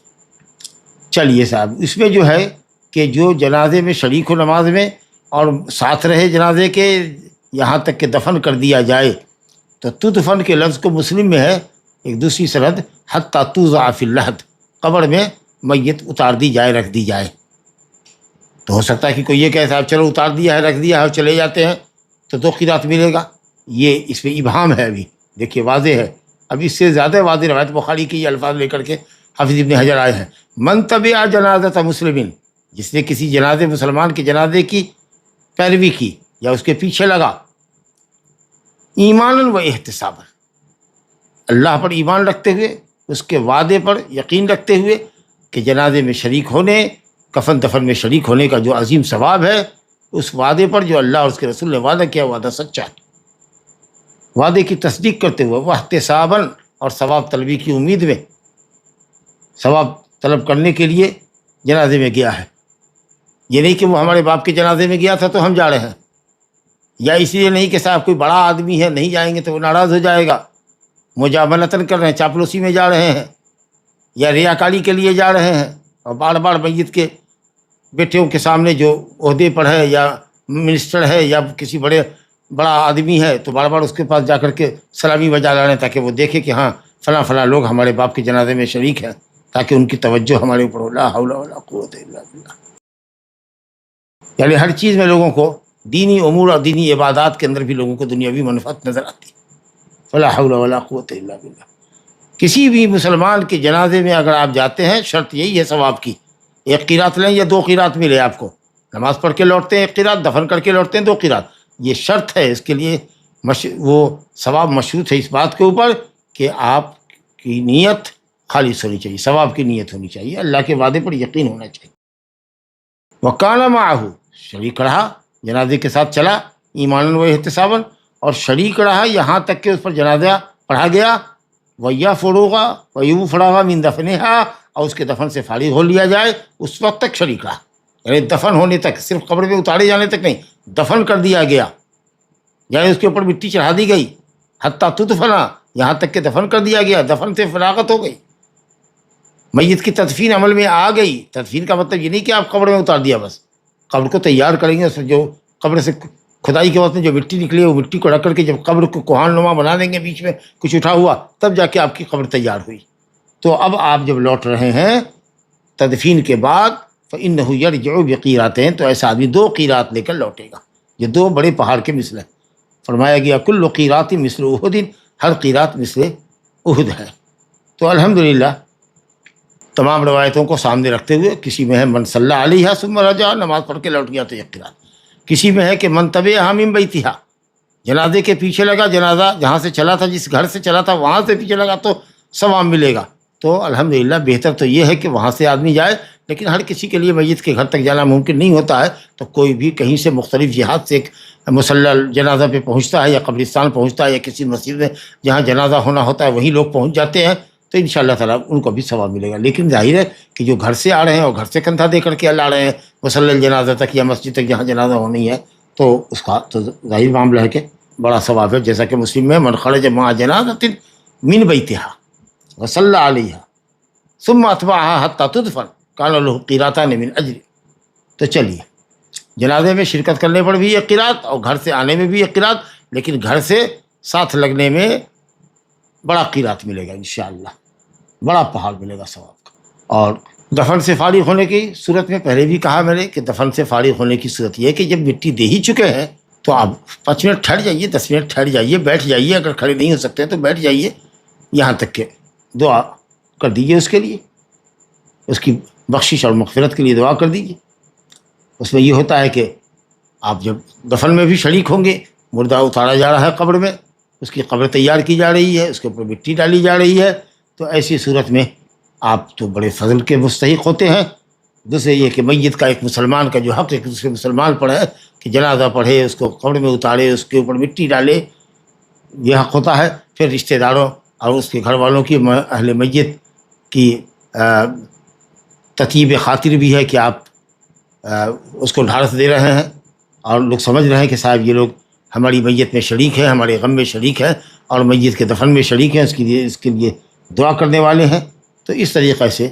چلیے صاحب، اس میں جو ہے کہ جو جنازے میں شریک ہو نماز میں اور ساتھ رہے جنازے کے یہاں تک کہ دفن کر دیا جائے، تو تدفن کے لفظ کو مسلم میں ہے ایک دوسری سند، حتی توضع فی اللحد، قبر میں میت اتار دی جائے، رکھ دی جائے۔ تو ہو سکتا ہے کہ کوئی یہ کہے صاحب چلو اتار دیا ہے، رکھ دیا ہے اور چلے جاتے ہیں تو 2 قیرات ملے گا، یہ اس میں ابہام ہے۔ ابھی دیکھیے واضح ہے، اب اس سے زیادہ واضح روایت بخاری کے یہ الفاظ لے کر کے حافظ ابن حجر آئے ہیں، من تبع جنازۃ مسلمین، جس نے کسی جنازے مسلمان کے جنازے کی پیروی کی یا اس کے پیچھے لگا، ایمانا و احتسابا، اللہ پر ایمان رکھتے ہوئے، اس کے وعدے پر یقین رکھتے ہوئے کہ جنازے میں شریک ہونے، کفن دفن میں شریک ہونے کا جو عظیم ثواب ہے، اس وعدے پر جو اللہ اور اس کے رسول نے وعدہ کیا، وعدہ سچا ہے، وعدے کی تصدیق کرتے ہوئے، واحتساباً، اور ثواب طلبی کی امید میں، ثواب طلب کرنے کے لیے جنازے میں گیا ہے۔ یہ نہیں کہ وہ ہمارے باپ کے جنازے میں گیا تھا تو ہم جا رہے ہیں، یا اس لیے نہیں کہ صاحب کوئی بڑا آدمی ہے نہیں جائیں گے تو وہ ناراض ہو جائے گا، مجاملتاً کر رہے ہیں، چاپلوسی میں جا رہے ہیں، یا ریاکاری کے لیے جا رہے ہیں، اور بار بار میت کے بیٹوں کے سامنے جو عہدے پر ہے یا منسٹر ہے یا کسی بڑا آدمی ہے تو بار بار اس کے پاس جا کر کے سلامی بجا لانے تاکہ وہ دیکھے کہ ہاں فلاں فلاں لوگ ہمارے باپ کے جنازے میں شریک ہیں، تاکہ ان کی توجہ ہمارے اوپر ہو۔ لا حول ولا قوت الا باللہ۔ یعنی ہر چیز میں لوگوں کو، دینی امور اور دینی عبادات کے اندر بھی لوگوں کو دنیاوی منفعت نظر آتی ہے۔ فلا حول ولا قوت الا باللہ۔ کسی بھی مسلمان کے جنازے میں اگر آپ جاتے ہیں، شرط یہی ہے ثواب کی، 1 قیرات لیں یا 2 قیرات ملے آپ کو، نماز پڑھ کے لوٹتے ہیں 1 قیرات، دفن کر کے لوٹتے ہیں 2 قیرات، یہ شرط ہے۔ اس کے لیے وہ ثواب مشروط ہے اس بات کے اوپر کہ آپ کی نیت خالص ہونی چاہیے، ثواب کی نیت ہونی چاہیے، اللہ کے وعدے پر یقین ہونا چاہیے۔ وکان معہ، شریک رہا، جنازے کے ساتھ چلا، ایمانا و احتسابا، اور شریک رہا یہاں تک کہ اس پر جنازہ پڑھا گیا، ویا فروغا ویو فراغا من دفنہا، اور اس کے دفن سے فارغ ہو لیا جائے، اس وقت تک شریک رہا، یعنی دفن ہونے تک، صرف قبر میں اتارے جانے تک نہیں، دفن کر دیا گیا، یعنی اس کے اوپر مٹی چڑھا دی گئی، حتیٰ تدفنا، یہاں تک کہ دفن کر دیا گیا، دفن سے فراغت ہو گئی، میت کی تدفین عمل میں آ گئی۔ تدفین کا مطلب یہ نہیں کہ آپ قبر میں اتار دیا، بس قبر کو تیار کریں گے، اس میں جو قبر سے کھدائی کے وقت میں جو مٹی نکلی ہے وہ مٹی کو رکھ کر کے جب قبر کو کوہان نما بنا دیں گے، بیچ میں کچھ اٹھا ہوا، تب جا کے آپ کی قبر تیار ہوئی۔ تو اب آپ جب لوٹ رہے ہیں تدفین کے بعد فإنہ یرجع بقیراتین، تو ایسا آدمی 2 قیرات لے کر لوٹے گا، یہ 2 بڑے پہاڑ کے مثل ہے۔ فرمایا گیا کل قیرات مثل احد، ہر قیرات مثل احد ہے۔ تو الحمدللہ تمام روایتوں کو سامنے رکھتے ہوئے کسی میں ہے من صلی علیہا ثم رجع، نماز پڑھ کے لوٹ گیا تو 1 قیرات، کسی میں ہے کہ من تبعہا من بیتہا، جنازے کے پیچھے لگا، جنازہ جہاں سے چلا تھا، جس گھر سے چلا تھا وہاں سے پیچھے لگا تو ثواب ملے گا۔ تو الحمدللہ بہتر تو یہ ہے کہ وہاں سے آدمی جائے، لیکن ہر کسی کے لیے میت کے گھر تک جانا ممکن نہیں ہوتا ہے، تو کوئی بھی کہیں سے مختلف جہات سے ایک مصلی جنازہ پہ پہنچتا ہے یا قبرستان پہنچتا ہے یا کسی مسجد میں جہاں جنازہ ہونا ہوتا ہے وہیں لوگ پہنچ جاتے ہیں، تو انشاءاللہ تعالیٰ ان کو بھی ثواب ملے گا۔ لیکن ظاہر ہے کہ جو گھر سے آ رہے ہیں اور گھر سے کندھا دے کر کے لا رہے ہیں مصلی جنازہ تک یا مسجد تک جہاں جنازہ ہونی ہے، تو اس کا تو ظاہر معاملہ ہے کہ بڑا ثواب ہے، جیسا کہ مسلم میں من خرج مع جنازۃ من بیتہا وصلی علیہا ثم اتبعہا حتی تدفن کان لہ قیراتان من اجر۔ تو چلیے، جنازے میں شرکت کرنے پر بھی 1 قیرات اور گھر سے آنے میں بھی 1 قیرات، لیکن گھر سے ساتھ لگنے میں بڑا قیرات ملے گا انشاءاللہ، بڑا پہاڑ ملے گا ثواب کا۔ اور دفن سے فارغ ہونے کی صورت میں پہلے بھی کہا میں نے کہ دفن سے فارغ ہونے کی صورت یہ ہے کہ جب مٹی دے ہی چکے ہیں تو آپ 5 منٹ ٹھہر جائیے، 10 منٹ ٹھہر جائیے، بیٹھ جائیے، اگر کھڑے نہیں ہو سکتے تو بیٹھ جائیے، یہاں تک کہ دعا کر دیجیے اس کے لیے، اس کی بخشش اور مغفرت کے لیے دعا کر دیجیے۔ اس میں یہ ہوتا ہے کہ آپ جب دفن میں بھی شریک ہوں گے، مردہ اتارا جا رہا ہے قبر میں، اس کی قبر تیار کی جا رہی ہے، اس کے اوپر مٹی ڈالی جا رہی ہے، تو ایسی صورت میں آپ تو بڑے فضل کے مستحق ہوتے ہیں۔ دوسرے یہ کہ میت کا ایک مسلمان کا جو حق ایک دوسرے مسلمان پر ہے کہ جنازہ پڑھے، اس کو قبر میں اتارے، اس کے اوپر مٹی ڈالے، یہ حق ہوتا ہے۔ پھر رشتہ داروں اور اس کے گھر والوں کی، اہل میت کی تطیب خاطر بھی ہے کہ آپ اس کو ڈھارس دے رہے ہیں اور لوگ سمجھ رہے ہیں کہ صاحب یہ لوگ ہماری میت میں شریک ہیں، ہمارے غم میں شریک ہیں اور میت کے دفن میں شریک ہیں، اس کے لیے دعا کرنے والے ہیں۔ تو اس طریقے سے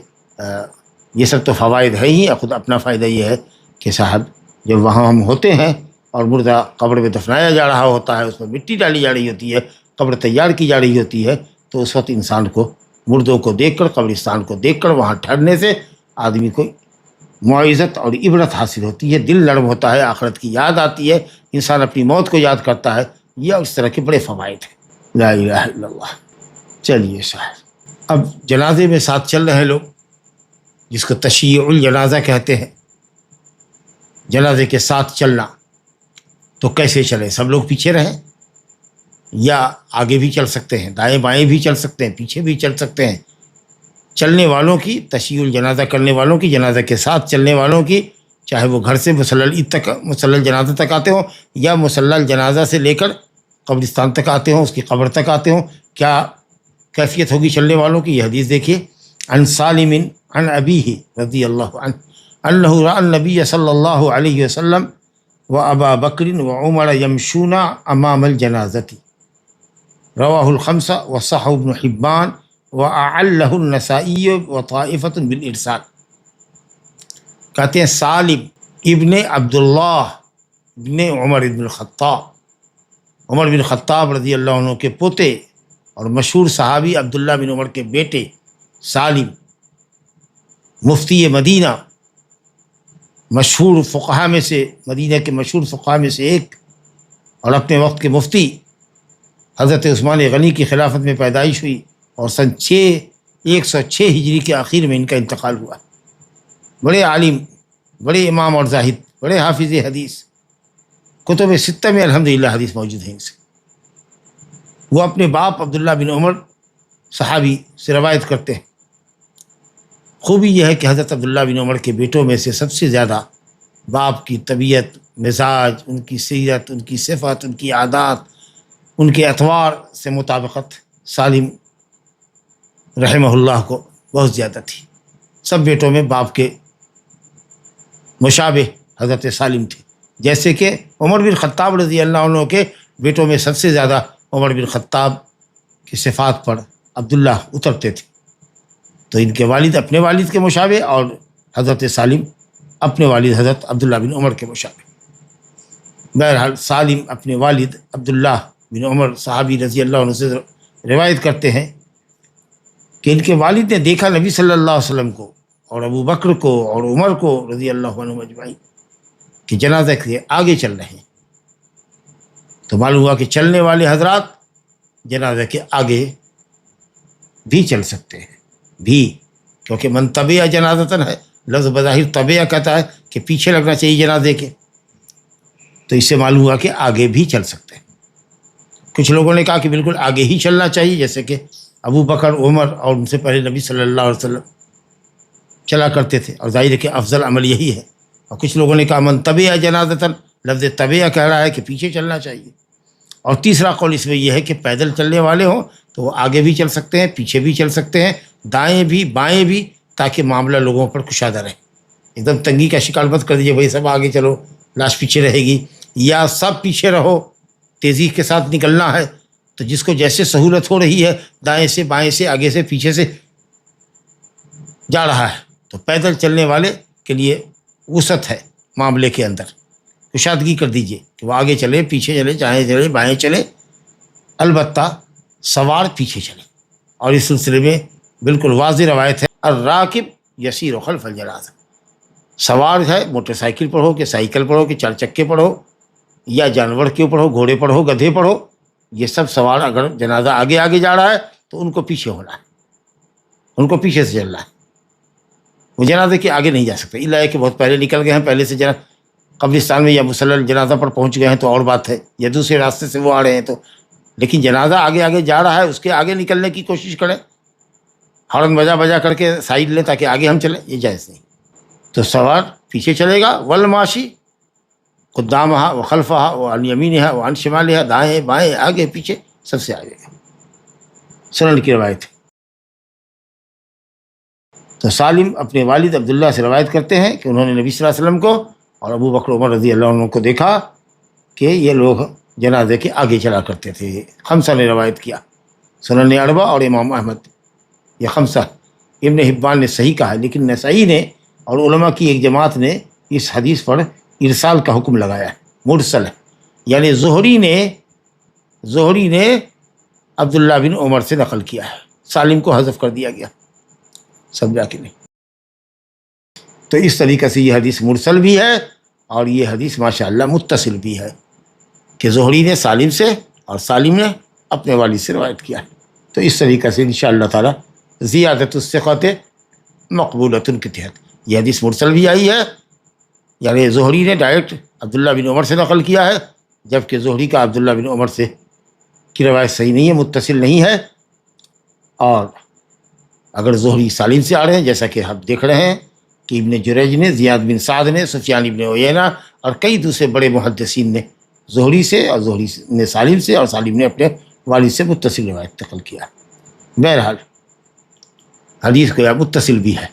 یہ سب تو فوائد ہے ہی، خود اپنا فائدہ یہ ہے کہ صاحب جب وہاں ہم ہوتے ہیں اور مردہ قبر میں دفنایا جا رہا ہوتا ہے، اس میں مٹی ڈالی جا رہی ہوتی ہے، قبر تیار کی جا رہی ہوتی ہے، تو اس وقت انسان کو مردوں کو دیکھ کر، قبرستان کو دیکھ کر وہاں ٹھہرنے سے آدمی کو معزت اور عبرت حاصل ہوتی ہے، دل نرم ہوتا ہے، آخرت کی یاد آتی ہے، انسان اپنی موت کو یاد کرتا ہے، یہ اس طرح کے بڑے فوائد ہیں۔ لا الہ الا اللہ۔ چلیے صاحب، اب جنازے میں ساتھ چل رہے لوگ، جس کو تشییع الجنازہ کہتے ہیں، جنازے کے ساتھ چلنا، تو کیسے چلیں؟ سب لوگ پیچھے رہیں یا آگے بھی چل سکتے ہیں، دائیں بائیں بھی چل سکتے ہیں، پیچھے بھی چل سکتے ہیں؟ چلنے والوں کی، تشییع الجنازہ کرنے والوں کی، جنازہ کے ساتھ چلنے والوں کی، چاہے وہ گھر سے مصلی الجنازہ تک آتے ہوں یا مصلی الجنازہ سے لے کر قبرستان تک آتے ہوں، اس کی قبر تک آتے ہوں، کیا کیفیت ہوگی چلنے والوں کی؟ یہ حدیث دیکھیے، عن سالم عن ابیہ رضی اللہ عنہ انہ رأى النبی صلی اللہ علیہ وسلم وابا بکر وعمر یمشون امام الجنازۃ، رواہ الخمسہ وصححہ ابن حبان وأعلہ النسائی وطائفۃ بالارسال۔ کہتے ہیں سالم ابن عبداللہ ابن عمر بن الخطاب، عمر بن خطاب رضی اللہ عنہ کے پوتے اور مشہور صحابی عبداللہ بن عمر کے بیٹے سالم، مفتی مدینہ، مشہور فقہا میں سے، مدینہ کے مشہور فقہا میں سے ایک، اور اپنے وقت کے مفتی، حضرت عثمان غنی کی خلافت میں پیدائش ہوئی اور سن 106 ہجری کے آخر میں ان کا انتقال ہوا۔ بڑے عالم، بڑے امام اور زاہد، بڑے حافظ حدیث، کتب ستہ میں الحمدللہ حدیث موجود ہیں ان سے۔ وہ اپنے باپ عبداللہ بن عمر صحابی سے روایت کرتے ہیں۔ خوبی یہ ہے کہ حضرت عبداللہ بن عمر کے بیٹوں میں سے سب سے زیادہ باپ کی طبیعت، مزاج، ان کی سیرت، ان کی صفت، ان کی عادات، ان کے اطوار سے مطابقت سالم رحمہ اللہ کو بہت زیادہ تھی۔ سب بیٹوں میں باپ کے مشابہ حضرت سالم تھے، جیسے کہ عمر بن خطاب رضی اللہ عنہ کے بیٹوں میں سب سے زیادہ عمر بن خطاب کی صفات پر عبداللہ اترتے تھے، تو ان کے والد اپنے والد کے مشابہ اور حضرت سالم اپنے والد حضرت عبداللہ بن عمر کے مشابہ۔ بہرحال سالم اپنے والد عبداللہ بن عمر صحابی رضی اللہ عنہ سے روایت کرتے ہیں کہ ان کے والد نے دیکھا نبی صلی اللہ علیہ وسلم کو اور ابو بکر کو اور عمر کو رضی اللہ عنہم اجمعین کہ جنازہ کے آگے چل رہے ہیں، تو معلوم ہوا کہ چلنے والے حضرات جنازہ کے آگے بھی چل سکتے ہیں بھی، کیونکہ من تبع جنازتن ہے، لفظ بظاہر تبع کہتا ہے کہ پیچھے لگنا چاہیے جنازے کے، تو اس سے معلوم ہوا کہ آگے بھی چل سکتے ہیں۔ کچھ لوگوں نے کہا کہ بالکل آگے ہی چلنا چاہیے، جیسے کہ ابو بکر، عمر اور ان سے پہلے نبی صلی اللہ علیہ وسلم چلا کرتے تھے، اور ظاہر ہے کہ افضل عمل یہی ہے۔ اور کچھ لوگوں نے کہا من تبع جنازتن، لفظ تبع کہہ رہا ہے کہ پیچھے چلنا چاہیے۔ اور تیسرا قول اس میں یہ ہے کہ پیدل چلنے والے ہوں تو وہ آگے بھی چل سکتے ہیں، پیچھے بھی چل سکتے ہیں، دائیں بھی بائیں بھی، تاکہ معاملہ لوگوں پر کشادہ رہے۔ ایک دم تنگی کا شکار مت کر دیجیے، بھائی سب آگے چلو لاش پیچھے رہے گی، یا سب پیچھے رہو، تیزی کے ساتھ نکلنا ہے، تو جس کو جیسے سہولت ہو رہی ہے دائیں سے بائیں سے آگے سے پیچھے سے جا رہا ہے، تو پیدل چلنے والے کے لیے وسعت ہے معاملے کے اندر، کشادگی کر دیجیے کہ وہ آگے چلے پیچھے چلے چاہے چلے بائیں چلے، البتہ سوار پیچھے چلے۔ اور اس سلسلے میں بالکل واضح روایت ہے، الراکب یسیر خلف الجنازہ، سوار ہے موٹر سائیکل پر ہو کہ سائیکل پر ہو کہ چار چکے پر ہو یا جانور کے اوپر ہو، گھوڑے پر ہو گدھے پر ہو، یہ سب سوار اگر جنازہ آگے آگے جا رہا ہے تو ان کو پیچھے ہونا ہے، ان کو پیچھے سے چلنا ہے، وہ جنازے کے آگے نہیں جا سکتے، الا ہے کہ بہت پہلے نکل گئے ہیں، پہلے سے قبرستان میں یا مصلی جنازہ پر پہنچ گئے ہیں تو اور بات ہے، یا دوسرے راستے سے وہ آ رہے ہیں تو، لیکن جنازہ آگے آگے جا رہا ہے، اس کے آگے نکلنے کی کوشش کریں، ہارن بجا بجا کر کے سائڈ لیں تاکہ آگے ہم چلیں، یہ جائز نہیں۔ تو سوار پیچھے چلے گا، والماشی قدامہا و خلفہا و عن یمینہا و عن شمالہا، دائیں بائیں آگے پیچھے سب سے آگے۔ سنن کی روایت ہے۔ تو سالم اپنے والد عبداللہ سے روایت کرتے ہیں کہ انہوں نے نبی صلی اللہ علیہ وسلم کو اور ابو بکر عمر رضی اللہ عنہ کو دیکھا کہ یہ لوگ جنازے کے آگے چلا کرتے تھے۔ خمسہ نے روایت کیا، سنن اربعہ اور امام احمد، یہ خمسہ۔ ابن حبان نے صحیح کہا ہے، لیکن نسائی نے اور علماء کی ایک جماعت نے اس حدیث پر ارسال کا حکم لگایا ہے، مرسل ہے، یعنی زہری نے عبداللہ بن عمر سے نقل کیا ہے، سالم کو حذف کر دیا گیا، سمجھا کہ نہیں؟ تو اس طریقے سے یہ حدیث مرسل بھی ہے اور یہ حدیث ماشاءاللہ متصل بھی ہے کہ زہری نے سالم سے اور سالم نے اپنے والد سے روایت کیا ہے۔ تو اس طریقے سے انشاءاللہ تعالی زیادت الثقات مقبولۃ کے تحت یہ حدیث مرسل بھی آئی ہے، یعنی زہری نے ڈائریکٹ عبداللہ بن عمر سے نقل کیا ہے، جبکہ زہری کا عبداللہ بن عمر سے کی روایت صحیح نہیں ہے، متصل نہیں ہے۔ اور اگر زہری سالم سے آ رہے ہیں، جیسا کہ ہم دیکھ رہے ہیں کہ ابن جریج نے، زیاد بن سعد نے، سفیان ابن عیینہ اور کئی دوسرے بڑے محدثین نے زہری سے، اور زہری نے سالم سے، اور سالم نے اپنے والد سے متصل روایت نقل کیا۔ بہرحال حدیث کو متصل بھی ہے،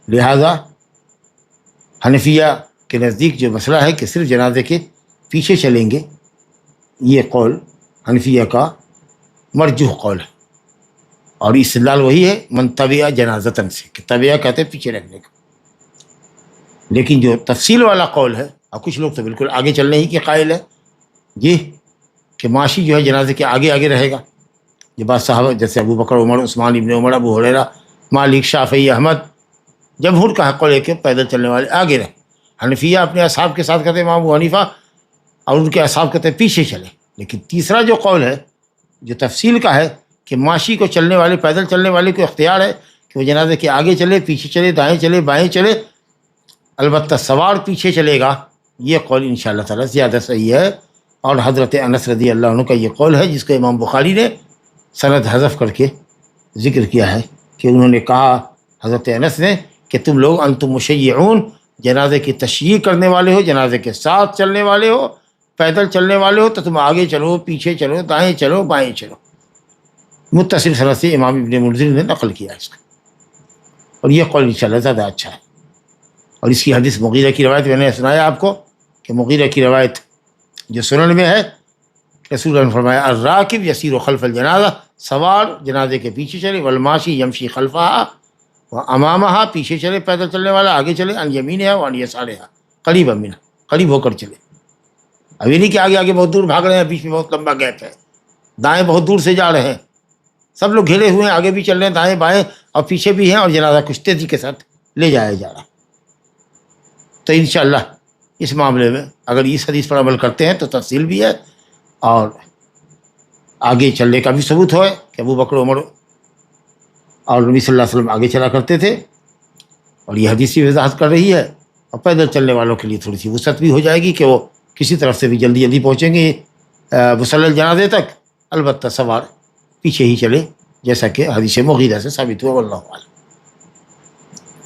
لہذا حنفیہ کے نزدیک جو مسئلہ ہے کہ صرف جنازے کے پیچھے چلیں گے، یہ قول حنفیہ کا مرجوح قول ہے، اور استدلال وہی ہے من تبع جنازتن سے، کہ تبع کہتے ہیں پیچھے رکھنے کا۔ لیکن جو تفصیل والا قول ہے، اور کچھ لوگ تو بالکل آگے چلنے ہی کے قائل ہے جی، کہ معاشی جو ہے جنازے کے آگے آگے رہے گا، یہ بات صحابہ جیسے ابو بکر عمر عثمان ابن عمر ابو ہریرہ مالک شافعی احمد، جمہور کا قول ہے کہ پیدل چلنے والے آگے رہیں۔ حنفیہ اپنے اصحاب کے ساتھ کہتے ہیں، امام ابو حنیفہ اور ان کے اصحاب کہتے ہیں پیچھے چلیں۔ لیکن تیسرا جو قول ہے جو تفصیل کا ہے کہ معاشی کو چلنے والے، پیدل چلنے والے کو اختیار ہے کہ وہ جنازے کے آگے چلے پیچھے چلے دائیں چلے بائیں چلے، البتہ سوار پیچھے چلے گا، یہ قول انشاءاللہ تعالی زیادہ صحیح ہے۔ اور حضرت انس رضی اللہ عنہ کا یہ قول ہے جس کو امام بخاری نے سند حذف کر کے ذکر کیا ہے کہ انہوں نے کہا حضرت انس نے کہ تم لوگ انتم مشیعون، جنازے کی تشییع کرنے والے ہو، جنازے کے ساتھ چلنے والے ہو، پیدل چلنے والے ہو، تو تم آگے چلو پیچھے چلو دائیں چلو بائیں چلو۔ متصل سند سے امام ابن منذر نے نقل کیا اس کا، اور یہ قول انشاءاللہ زیادہ اچھا ہے۔ اور اس کی حدیث مغیرہ کی روایت میں نے سنایا آپ کو کہ مغیرہ کی روایت جو سنن میں ہے، رسول اللہ نے فرمایا الراکب یسیر خلف الجنازہ، سوار جنازے کے پیچھے چلے، والماشی یمشی خلفہا و امامہا، پیچھے چلے پیدل چلنے والا آگے چلے، عن یمینہا و عن یسارہا، قریبا منہا، قریب ہو کر چلے۔ اب یہ نہیں کہ آگے آگے بہت دور بھاگ رہے ہیں، بیچ میں بہت لمبا گیپ ہے، دائیں بہت دور سے جا رہے ہیں، سب لوگ گھیرے ہوئے ہیں، آگے بھی چل رہے ہیں، دائیں بائیں اور پیچھے بھی ہیں، اور جنازہ کچھ تیزی کے ساتھ لے جایا جا رہا ہے۔ تو انشاءاللہ اس معاملے میں اگر اس حدیث پر عمل کرتے ہیں تو تفصیل بھی ہے اور آگے چلنے کا بھی ثبوت ہے کہ ابو بکر عمر اور نبی صلی اللہ علیہ وسلم آگے چلا کرتے تھے، اور یہ حدیث کی وضاحت کر رہی ہے۔ اور پیدل چلنے والوں کے لیے تھوڑی سی وسعت بھی ہو جائے گی کہ وہ کسی طرف سے بھی جلدی جلدی پہنچیں گے مصلی الجنازے تک، البتہ سوار پیچھے ہی چلے، جیسا کہ حدیث مغیرہ سے ثابت ہوا، واللہ اعلم۔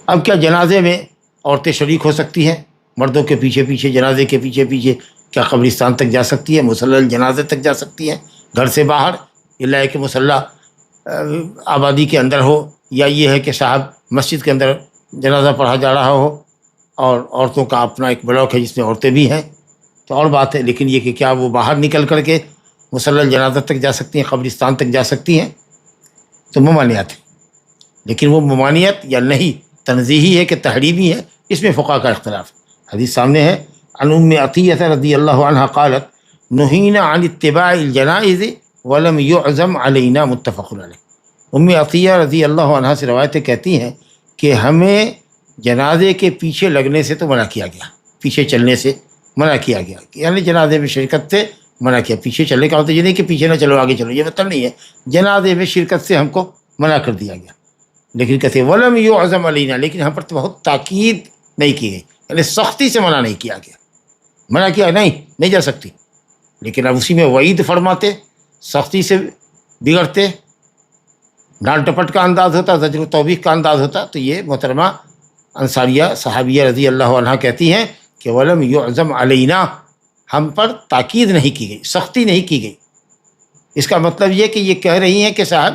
اب کیا جنازے میں عورتیں شریک ہو سکتی ہیں؟ مردوں کے پیچھے پیچھے، جنازے کے پیچھے پیچھے کیا قبرستان تک جا سکتی ہے، مصلی الجنازے تک جا سکتی ہیں گھر سے باہر؟ اللہ کہ مصلی آبادی کے اندر ہو، یا یہ ہے کہ صاحب مسجد کے اندر جنازہ پڑھا جا رہا ہو اور عورتوں کا اپنا ایک بلاک ہے جس میں عورتیں بھی ہیں، تو اور بات ہے۔ لیکن یہ کہ کیا وہ باہر نکل کر کے مصلی الجنازہ تک جا سکتی ہیں، قبرستان تک جا سکتی ہیں؟ تو ممانعت ہے، لیکن وہ ممانعت یا نہیں تنزیہی ہے کہ تحریمی ہے، اس میں فقہاء کا اختلاف ہے۔ حدیث سامنے ہے، عن ام عطیہ رضی اللہ عنہا قالت نہینا عن اتباع الجنائز ولم یعزم علینا، متفق علیہ۔ ام عطیہ رضی اللہ عنہا سے روایتیں کہتی ہیں کہ ہمیں جنازے کے پیچھے لگنے سے تو منع کیا گیا، پیچھے چلنے سے منع کیا گیا، یعنی جنازے میں شرکت سے منع کیا۔ پیچھے چلنے کا ہوتا یہ نہیں کہ پیچھے نہ چلو آگے چلو، یہ مطلب نہیں ہے، جنازے میں شرکت سے ہم کو منع کر دیا گیا۔ لیکن کہتے ولم یعزم علینا، لیکن ہم پر تو بہت تاکید نہیں کی گئی، یعنی سختی سے منع نہیں کیا گیا، منع کیا نہیں جا سکتی، لیکن اب اسی میں وعید فرماتے، سختی سے بگڑتے، ڈانٹ ٹپٹ کا انداز ہوتا، زجر و توبیخ کا انداز ہوتا۔ تو یہ محترمہ انصاریہ صحابیہ رضی اللہ عنہا کہتی ہیں کہ ولم یعزم علینا، ہم پر تاکید نہیں کی گئی، سختی نہیں کی گئی۔ اس کا مطلب یہ کہ یہ کہہ رہی ہیں کہ صاحب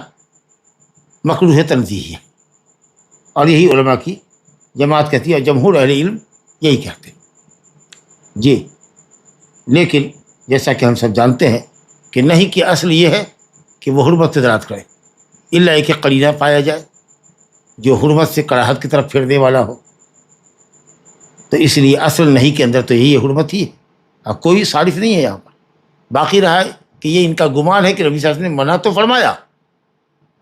مکروہ تنزیہی ہے، اور یہی علماء کی جماعت کہتی ہے، اور جمہور اہل علم یہی کہتے ہیں جی۔ لیکن جیسا کہ ہم سب جانتے ہیں کہ نہیں کہ اصل یہ ہے کہ وہ حرمت سے درات کرے، الا کہ قرینہ پایا جائے جو حرمت سے کراہت کی طرف پھیرنے والا ہو، تو اس لیے اصل نہیں کے اندر تو یہی حرمت ہی ہے، اب کوئی صارف نہیں ہے یہاں پر۔ باقی رہا ہے کہ یہ ان کا گمان ہے کہ نبی صلی اللہ علیہ وسلم نے منع تو فرمایا،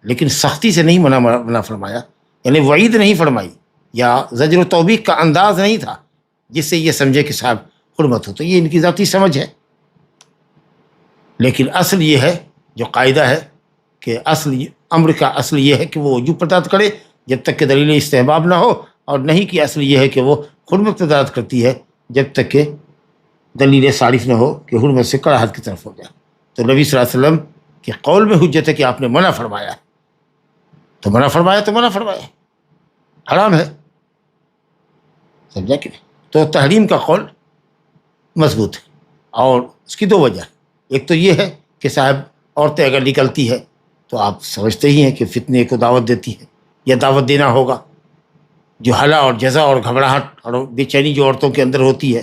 لیکن سختی سے نہیں منع فرمایا، یعنی وعید نہیں فرمائی، یا زجر و توبیخ کا انداز نہیں تھا جس سے یہ سمجھے کہ صاحب حرمت ہو، تو یہ ان کی ذاتی سمجھ ہے۔ لیکن اصل یہ ہے، جو قاعدہ ہے کہ اصل امر کا اصل یہ ہے کہ وہ وجوب پر دلالت کرے جب تک کہ دلیل استحباب نہ ہو، اور نہیں کہ اصل یہ ہے کہ وہ حرمت پر دلالت کرتی ہے جب تک کہ دلیل صارف نہ ہو کہ حرمت سے کراہت کی طرف ہو جائے۔ تو نبی صلی اللہ علیہ وسلم کے قول میں حجت ہے کہ آپ نے منع فرمایا، تو منع فرمایا تو منع فرمایا، حرام ہے، سمجھا کہ نہیں؟ تو تحریم کا قول مضبوط ہے، اور اس کی دو وجہ، ایک تو یہ ہے کہ صاحب عورتیں اگر نکلتی ہے تو آپ سمجھتے ہی ہیں کہ فتنے کو دعوت دیتی ہے، یا دعوت دینا ہوگا، جو ہلا اور جزا اور گھبراہٹ اور بے چینی جو عورتوں کے اندر ہوتی ہے،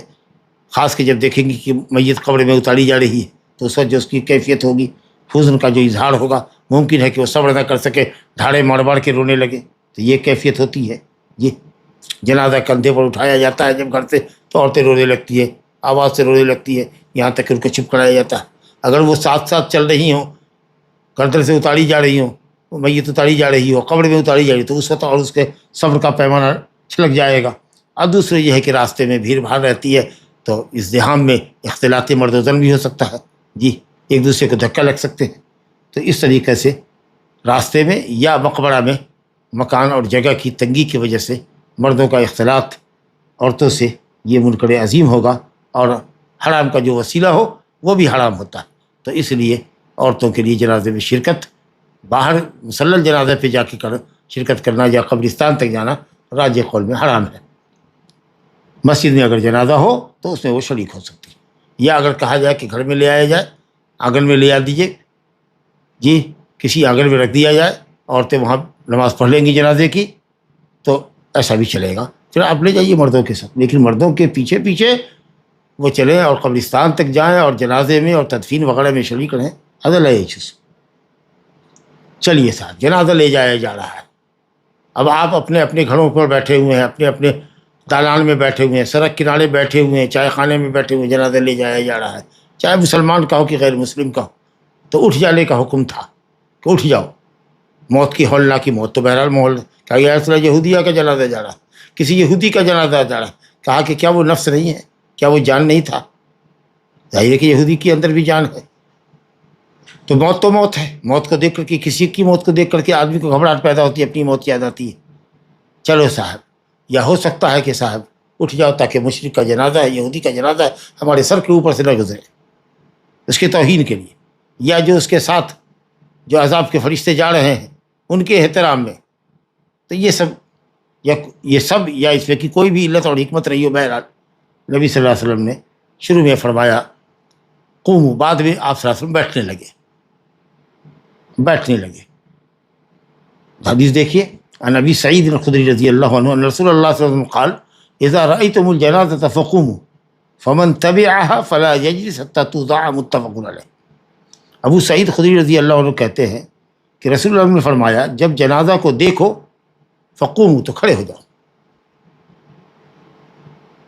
خاص کہ جب دیکھیں گی کہ میت قبر میں اتاری جا رہی ہے، تو اس وقت جو اس کی کیفیت ہوگی، حزن کا جو اظہار ہوگا، ممکن ہے کہ وہ صبر نہ کر سکے، دھاڑے مار کے رونے لگے، تو یہ کیفیت ہوتی ہے۔ یہ جنازہ کندھے پر اٹھایا جاتا ہے جب گھر سے، تو عورتیں رونے لگتی ہے، آواز سے رونے لگتی ہے، یہاں تک کہ ان کو چپ کرایا جاتا ہے۔ اگر وہ ساتھ ساتھ چل رہی ہوں، گردن سے اتاری جا رہی ہوں، میت اتاری جا رہی ہو، قبر میں اتاری جا رہی، تو اس وقت اور اس کے صبر کا پیمانہ چھلک جائے گا۔ اور دوسرے یہ ہے کہ راستے میں بھیڑ بھاڑ رہتی ہے، تو ازدحام میں اختلاط مرد و زن بھی ہو سکتا ہے، جی، ایک دوسرے کو دھکا لگ سکتے ہیں۔ تو اس طریقے سے راستے میں یا مقبرہ میں مکان اور جگہ کی تنگی کی وجہ سے مردوں کا اختلاط عورتوں سے یہ منکر عظیم ہوگا، اور حرام کا جو وسیلہ ہو وہ بھی حرام ہوتا ہے۔ تو اس لیے عورتوں کے لیے جنازے میں شرکت، باہر مسلل جنازے پہ جا کے شرکت کرنا یا قبرستان تک جانا راجح قول میں حرام ہے۔ مسجد میں اگر جنازہ ہو تو اس میں وہ شریک ہو سکتی ہے، یا اگر کہا جائے کہ گھر میں لے آیا جائے، آنگن میں لے آ دیجیے، جی، کسی آنگن میں رکھ دیا جائے، عورتیں وہاں نماز پڑھ لیں گی جنازے کی، تو ایسا بھی چلے گا۔ چلو آپ لے جائیے مردوں کے ساتھ، لیکن مردوں کے پیچھے پیچھے وہ چلیں اور قبرستان تک جائیں اور جنازے میں اور تدفین وغیرہ میں شریک رہیں، عدل ہے یہ چیز۔ چلیے صاحب، جنازہ لے جایا جا رہا ہے، اب آپ اپنے اپنے گھروں پر بیٹھے ہوئے ہیں، اپنے اپنے دالان میں بیٹھے ہوئے ہیں، سڑک کنارے بیٹھے ہوئے ہیں، چائے خانے میں بیٹھے ہوئے ہیں، جنازہ لے جایا جا رہا ہے، چاہے مسلمان کا ہو کہ غیر مسلم کا ہو، تو اٹھ جانے کا حکم تھا کہ اٹھ جاؤ، موت کی ہولناکی موت تو بہرحال ماحول. کہا یا رسول اللہ یہودیہ کا جنازہ جا رہا, کسی یہودی کا جنازہ جا رہا. کہا کہ کیا وہ نفس نہیں ہے, کیا وہ جان نہیں تھا؟ ظاہر ہے کہ یہودی کے اندر بھی جان ہے. تو موت ہے. موت کو دیکھ کر کے, کسی کی موت کو دیکھ کر کے آدمی کو گھبراہٹ پیدا ہوتی ہے, اپنی موت یاد آتی ہے. چلو صاحب, یا ہو سکتا ہے کہ صاحب اٹھ جاؤ تاکہ مشرک کا جنازہ ہے, یہودی کا جنازہ ہے, ہمارے سر کے اوپر سے نہ گزرے, اس کے توہین کے لیے, یا جو اس کے ساتھ جو عذاب کے فرشتے جا رہے ہیں ان کے احترام میں. تو یہ سب یا اس میں کی کوئی بھی علت اور حکمت رہی ہو, بہرحال نبی صلی اللہ علیہ وسلم نے شروع میں فرمایا قوموا, بعد میں آپ صلی اللہ علیہ وسلم بیٹھنے لگے. حدیث دیکھیے, عن ابی سعید الخدری رضی اللہ عنہ ان رسول اللہ صلی اللہ علیہ وسلم قال اذا رأيتم الجنازة فقوموا فمن تبعها فلا يجلس حتى توضع, متفق علیہ. ابو سعید خدری رضی اللہ عنہ کہتے ہیں کہ رسول اللہ نے فرمایا جب جنازہ کو دیکھو فقوموا, تو کھڑے ہو جاؤ.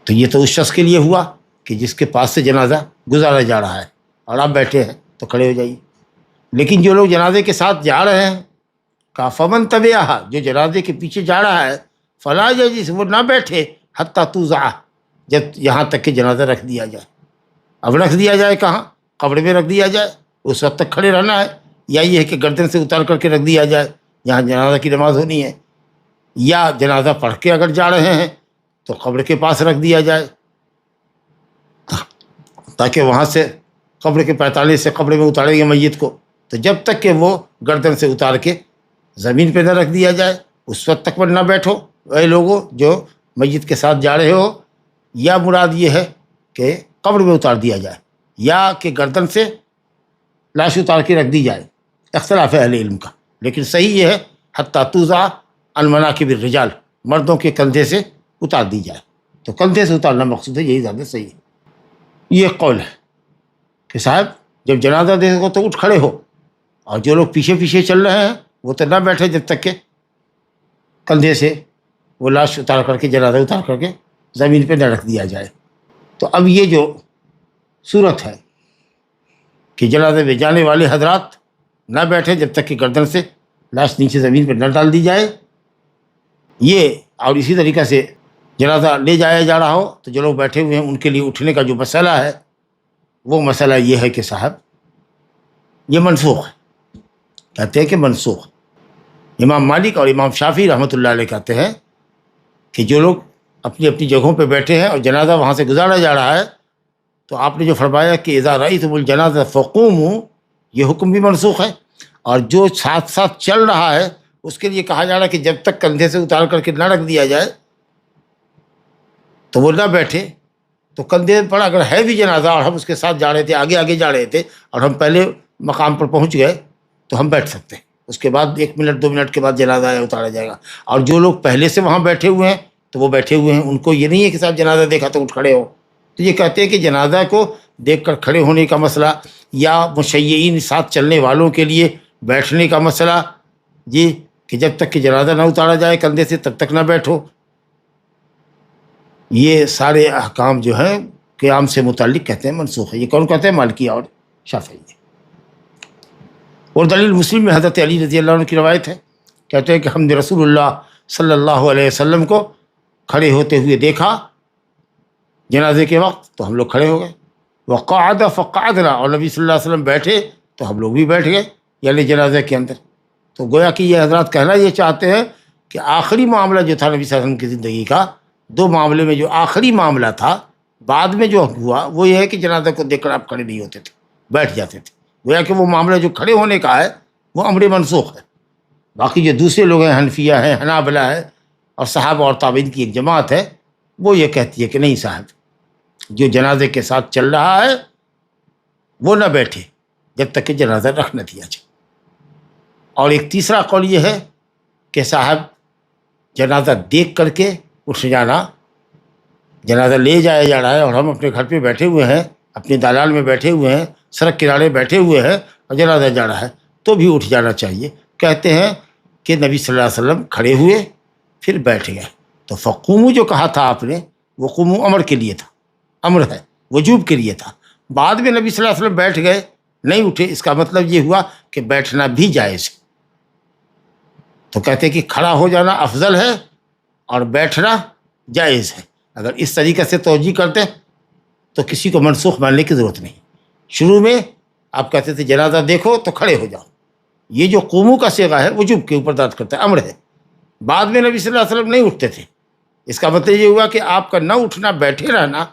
تو یہ تو اس شخص کے لیے ہوا کہ جس کے پاس سے جنازہ گزارا جا رہا ہے اور آپ بیٹھے ہیں تو کھڑے ہو جائیے. لیکن جو لوگ جنازے کے ساتھ جا رہے ہیں, کہا فمن تبعہا, جو جنازے کے پیچھے جا رہا ہے, فلا یجلس, وہ نہ بیٹھے, حتیٰ توضع, جب یہاں تک کہ جنازہ رکھ دیا جائے. اب رکھ دیا جائے کہاں؟ قبر میں رکھ دیا جائے, اس وقت تک کھڑے رہنا ہے, یا یہ ہے کہ گردن سے اتار کر کے رکھ دیا جائے جہاں جنازہ کی نماز ہونی ہے, یا جنازہ پڑھ کے اگر جا رہے ہیں تو قبر کے پاس رکھ دیا جائے تاکہ وہاں سے قبر کے 45 سے قبر میں اتاریں گے میت کو, تو جب تک کہ وہ گردن سے اتار کے زمین پہ نہ رکھ دیا جائے اس وقت تک پر نہ بیٹھو اے لوگوں جو میت کے ساتھ جا رہے ہو. یا مراد یہ ہے کہ قبر میں اتار دیا جائے یا کہ گردن سے لاش اتار کے رکھ دی جائے, اختلاف ہے اہل علم کا, لیکن صحیح یہ ہے حتیٰ توضع عن مناکب الرجال, مردوں کے کندھے سے اتار دی جائے. تو کندھے سے اتارنا مقصود ہے, یہی زیادہ صحیح ہے. یہ قول ہے کہ صاحب جب جنازہ دیکھو تو اٹھ کھڑے ہو, اور جو لوگ پیچھے پیچھے چل رہے ہیں وہ تو نہ بیٹھے جب تک کہ کندھے سے وہ لاش اتار کر کے, جنازہ اتار کر کے زمین پہ نہ رکھ دیا جائے. تو اب یہ جو صورت ہے کہ جنازے میں جانے والے حضرات نہ بیٹھے جب تک کہ گردن سے لاش نیچے زمین پہ نہ ڈال دی جائے, یہ, اور اسی طریقے سے جنازہ لے جایا جا رہا ہو تو جو لوگ بیٹھے ہوئے ہیں ان کے لیے اٹھنے کا جو مسئلہ ہے وہ مسئلہ یہ ہے کہ صاحب یہ منسوخ ہے. کہتے ہیں کہ منسوخ. امام مالک اور امام شافعی رحمۃ اللہ علیہ کہتے ہیں کہ جو لوگ اپنی اپنی جگہوں پہ بیٹھے ہیں اور جنازہ وہاں سے گزارا جا رہا ہے, تو آپ نے جو فرمایا کہ اذا رأیتم الجنازہ فقوموا, یہ حکم بھی منسوخ ہے. اور جو ساتھ ساتھ چل رہا ہے اس کے لیے کہا جا رہا ہے کہ جب تک کندھے سے اتار کر کے نہ رکھ دیا جائے تو وہ نہ بیٹھے. تو کندھے پر اگر ہے بھی جنازہ اور ہم اس کے ساتھ جا رہے تھے, آگے آگے جا رہے تھے, اور ہم پہلے مقام پر پہنچ گئے تو ہم بیٹھ سکتے ہیں. اس کے بعد 1 منٹ 2 منٹ کے بعد جنازہ اتارا جائے گا. اور جو لوگ پہلے سے وہاں بیٹھے ہوئے ہیں تو وہ بیٹھے ہوئے ہیں, ان کو یہ نہیں ہے کہ صاحب جنازہ دیکھا تو اٹھ کھڑے ہو. تو یہ کہتے ہیں کہ جنازہ کو دیکھ کر کھڑے ہونے کا مسئلہ, یا مشیعین ساتھ چلنے والوں کے لیے بیٹھنے کا مسئلہ, جی, کہ جب تک کہ جنازہ نہ اتارا جائے کندھے سے تب تک نہ بیٹھو, یہ سارے احکام جو ہیں قیام سے متعلق کہتے ہیں منسوخ ہے. یہ کون کہتے ہیں؟ مالکی اور شافعی. اور دلیل مسلم میں حضرت علی رضی اللہ عنہ کی روایت ہے, کہتے ہیں کہ ہم نے رسول اللہ صلی اللہ علیہ وسلم کو کھڑے ہوتے ہوئے دیکھا جنازے کے وقت تو ہم لوگ کھڑے ہو گئے. وقعد فقعدنا, اور نبی صلی اللہ علیہ وسلم بیٹھے تو ہم لوگ بھی بیٹھ گئے, یعنی جنازے کے اندر. تو گویا کہ یہ حضرات کہنا یہ چاہتے ہیں کہ آخری معاملہ جو تھا نبی صلی اللہ علیہ وسلم کی زندگی کا, 2 معاملے میں جو آخری معاملہ تھا, بعد میں جو ہوا وہ یہ ہے کہ جنازہ کو دیکھ کر آپ کھڑے نہیں ہوتے تھے, بیٹھ جاتے تھے. گویا کہ وہ معاملہ جو کھڑے ہونے کا ہے وہ امر منسوخ ہے. باقی جو دوسرے لوگ ہیں, حنفیہ ہیں, حنابلہ ہے, اور صحابہ اور تابعین کی ایک جماعت ہے, وہ یہ کہتی ہے کہ نہیں صاحب, جو جنازے کے ساتھ چل رہا ہے وہ نہ بیٹھے جب تک کہ جنازہ رکھ نہ دیا جائے. اور ایک تیسرا قول یہ ہے کہ صاحب جنازہ دیکھ کر کے اٹھ جانا, جنازہ لے جایا جا رہا ہے اور ہم اپنے گھر پہ بیٹھے ہوئے ہیں, اپنے دالان میں بیٹھے ہوئے ہیں, سڑک کنارے بیٹھے ہوئے ہیں اور جنازہ جا رہا ہے تو بھی اٹھ جانا چاہیے. کہتے ہیں کہ نبی صلی اللہ علیہ وسلم کھڑے ہوئے پھر بیٹھ گئے. تو فقوموا جو کہا تھا آپ نے, وہ قوموا امر کے لیے تھا, امر ہے, وجوب کے لیے تھا. بعد میں نبی صلی اللہ علیہ وسلم بیٹھ گئے, نہیں اٹھے, اس کا مطلب یہ ہوا کہ بیٹھنا بھی جائز ہے. تو کہتے ہیں کہ کھڑا ہو جانا افضل ہے اور بیٹھنا جائز ہے. اگر اس طریقے سے توجہ کرتے تو کسی کو منسوخ ماننے کی ضرورت نہیں. شروع میں آپ کہتے تھے جنازہ دیکھو تو کھڑے ہو جاؤ، یہ جو قوموں کا صیغہ ہے وجوب کے اوپر داد کرتا ہے، امر ہے. بعد میں نبی صلی اللہ علیہ وسلم نہیں اٹھتے تھے. اس کا مطلب یہ ہوا کہ آپ کا نہ اٹھنا، بیٹھے رہنا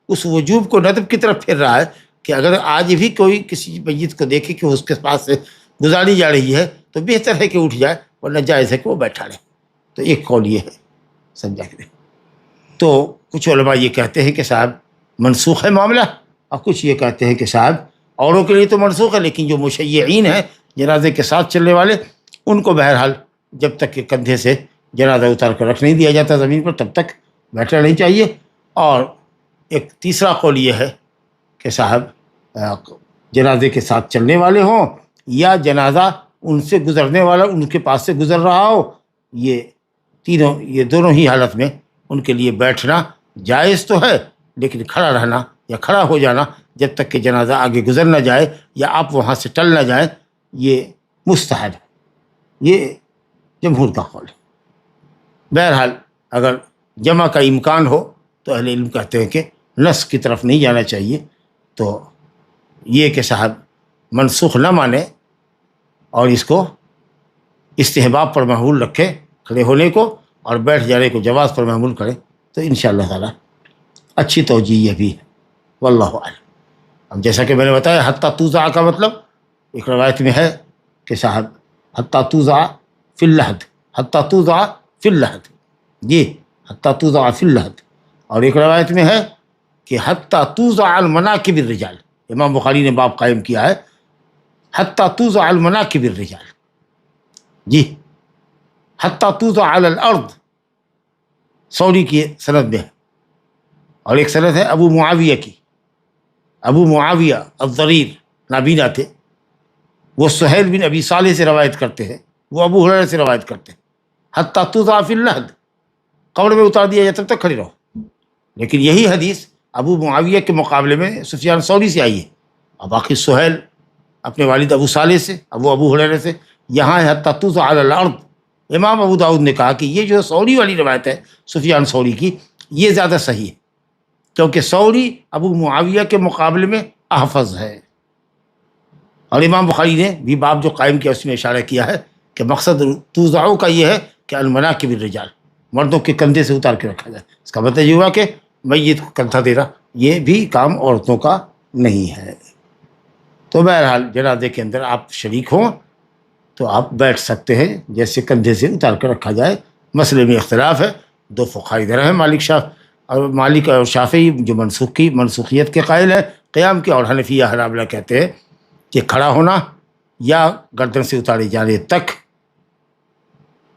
اس وجوب کو ندب کی طرف پھر رہا ہے کہ اگر آج بھی کوئی کسی میت کو دیکھے کہ اس کے پاس سے گزاری جا رہی ہے تو بہتر ہے کہ اٹھ جائے، ورنہ جائز ہے کہ وہ بیٹھا رہے. تو ایک قول یہ ہے، سمجھا کہ نہیں. تو کچھ علماء یہ کہتے ہیں کہ صاحب منسوخ ہے معاملہ، اور کچھ یہ کہتے ہیں کہ صاحب اوروں کے لیے تو منسوخ ہے، لیکن جو مشیعین ہیں جنازے کے ساتھ چلنے والے، ان کو بہرحال جب تک کہ کندھے سے جنازہ اتار کر رکھ نہیں دیا جاتا زمین پر تب تک بیٹھنا نہیں چاہیے. اور ایک تیسرا قول یہ ہے کہ صاحب جنازے کے ساتھ چلنے والے ہوں یا جنازہ ان سے گزرنے والا ان کے پاس سے گزر رہا ہو، یہ دونوں ہی حالت میں ان کے لیے بیٹھنا جائز تو ہے، لیکن کھڑا رہنا یا کھڑا ہو جانا جب تک کہ جنازہ آگے گزر نہ جائے یا آپ وہاں سے ٹل نہ جائیں، یہ مستحب ہے. یہ جمہور کا قول ہے. بہرحال اگر جمع کا امکان ہو تو اہل علم کہتے ہیں کہ نص کی طرف نہیں جانا چاہیے. تو یہ کہ صاحب منسوخ نہ مانے اور اس کو استحباب پر محمول رکھے کھڑے ہونے کو، اور بیٹھ جانے کو جواز پر محمول کرے، تو انشاءاللہ تعالیٰ اچھی توجہ یہ بھی ہے. واللہ اعلم. اب جیسا کہ میں نے بتایا حتیٰ توضع کا مطلب ایک روایت میں ہے کہ صاحب حتیٰ توضع فی اللحد، حتیٰ توضع فی اللحد، جی حتیٰ توضع فی اللحد. اور ایک روایت میں ہے کہ حتیٰ توضع المناکب الرجال. امام بخاری نے باب قائم کیا ہے حتیٰ توضع المناکب الرجال، جی حتیٰ توضع علی الارض، سوری کی سند میں ہے. اور ایک سند ہے ابو معاویہ کی، ابو معاویہ الضریر نابینا تھے، وہ سہیل بن ابی صالح سے روایت کرتے ہیں، وہ ابو ہریرہ سے روایت کرتے ہیں حتیٰ توضع فی اللحد، قبر میں اتار دیا جائے تب تک کھڑے رہو. لیکن یہی حدیث ابو معاویہ کے مقابلے میں سفیان ثوری سے آئی ہے، اور باقی سہیل اپنے والد ابو صالح سے، ابو ہریرہ سے، یہاں ہے حتیٰ توضع علی الارض. امام ابو داؤد نے کہا کہ یہ جو ثوری والی روایت ہے سفیان ثوری کی، یہ زیادہ صحیح ہے، کیونکہ ثوری ابو معاویہ کے مقابلے میں احفظ ہے. اور امام بخاری نے بھی باب جو قائم کیا اس میں اشارہ کیا ہے کہ مقصد توضعوں کا یہ ہے کہ المناکب الرجال، مردوں کے کندھے سے اتار کے رکھا جائے. اس کا مطلب یہ ہوا کہ میت کو کندھا دینا یہ بھی کام عورتوں کا نہیں ہے. تو بہرحال جنازے کے اندر آپ شریک ہوں تو آپ بیٹھ سکتے ہیں، جیسے کندھے سے اتار کر رکھا جائے. مسئلے میں اختلاف ہے، دو فقہاء ادھر ہیں، مالک اور شافعی جو منسوخیت کے قائل ہیں قیام کے، اور حنفیہ حنابلہ کہتے ہیں کہ کھڑا ہونا یا گردن سے اتارے جانے تک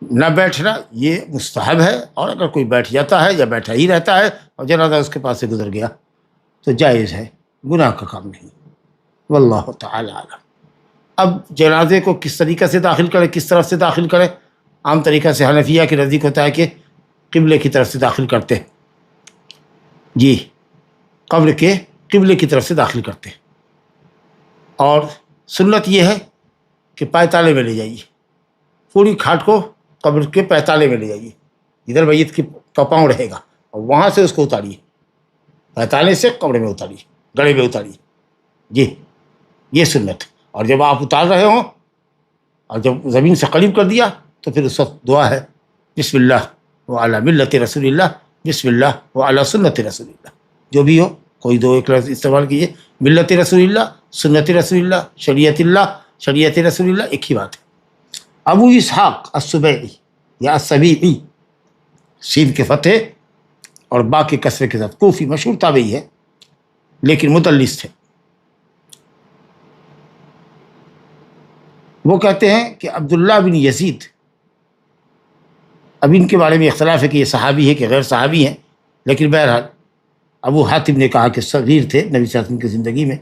نہ بیٹھنا یہ مستحب ہے، اور اگر کوئی بیٹھ جاتا ہے یا بیٹھا ہی رہتا ہے اور جنازہ اس کے پاس سے گزر گیا تو جائز ہے، گناہ کا کام نہیں. واللہ تعالی اعلم. اب جنازے کو کس طریقے سے داخل کرے، کس طرف سے داخل کرے؟ عام طریقہ سے حنفیہ کے نزدیک ہوتا ہے کہ قبلے کی طرف سے داخل کرتے ہیں، جی قبر کے قبلے کی طرف سے داخل کرتے ہیں. اور سنت یہ ہے کہ پائے میں لے جائیے، پوری کھاٹ کو قبر کے پائے میں لے جائیے، ادھر میت کا پاؤں رہے گا، اور وہاں سے اس کو اتاریے، پائے سے قبر میں اتاریے، گڑھے میں اتاریے، جی یہ سنت. اور جب آپ اتار رہے ہوں اور جب زمین سے قریب کر دیا تو پھر اس وقت دعا ہے بسم اللہ وعلی ملت رسول اللہ، بسم اللہ وعلی سنت رسول اللہ، جو بھی ہو کوئی دو ایک لفظ استعمال کیجیے. ملت رسول اللہ، سنت رسول اللہ، شریعت رسول اللہ ایک ہی بات ہے. ابو اسحاق السبیعی یا السبیعی، سین کے فتح اور با کے کسرے کے ساتھ، کوفی مشہور تابعی ہے لیکن مدلس تھے. وہ کہتے ہیں کہ عبداللہ بن یزید، اب ان کے بارے میں اختلاف ہے کہ یہ صحابی ہے کہ غیر صحابی ہیں، لیکن بہرحال ابو حاتم نے کہا کہ صغیر تھے نبی صلی اللہ علیہ وسلم کی زندگی میں.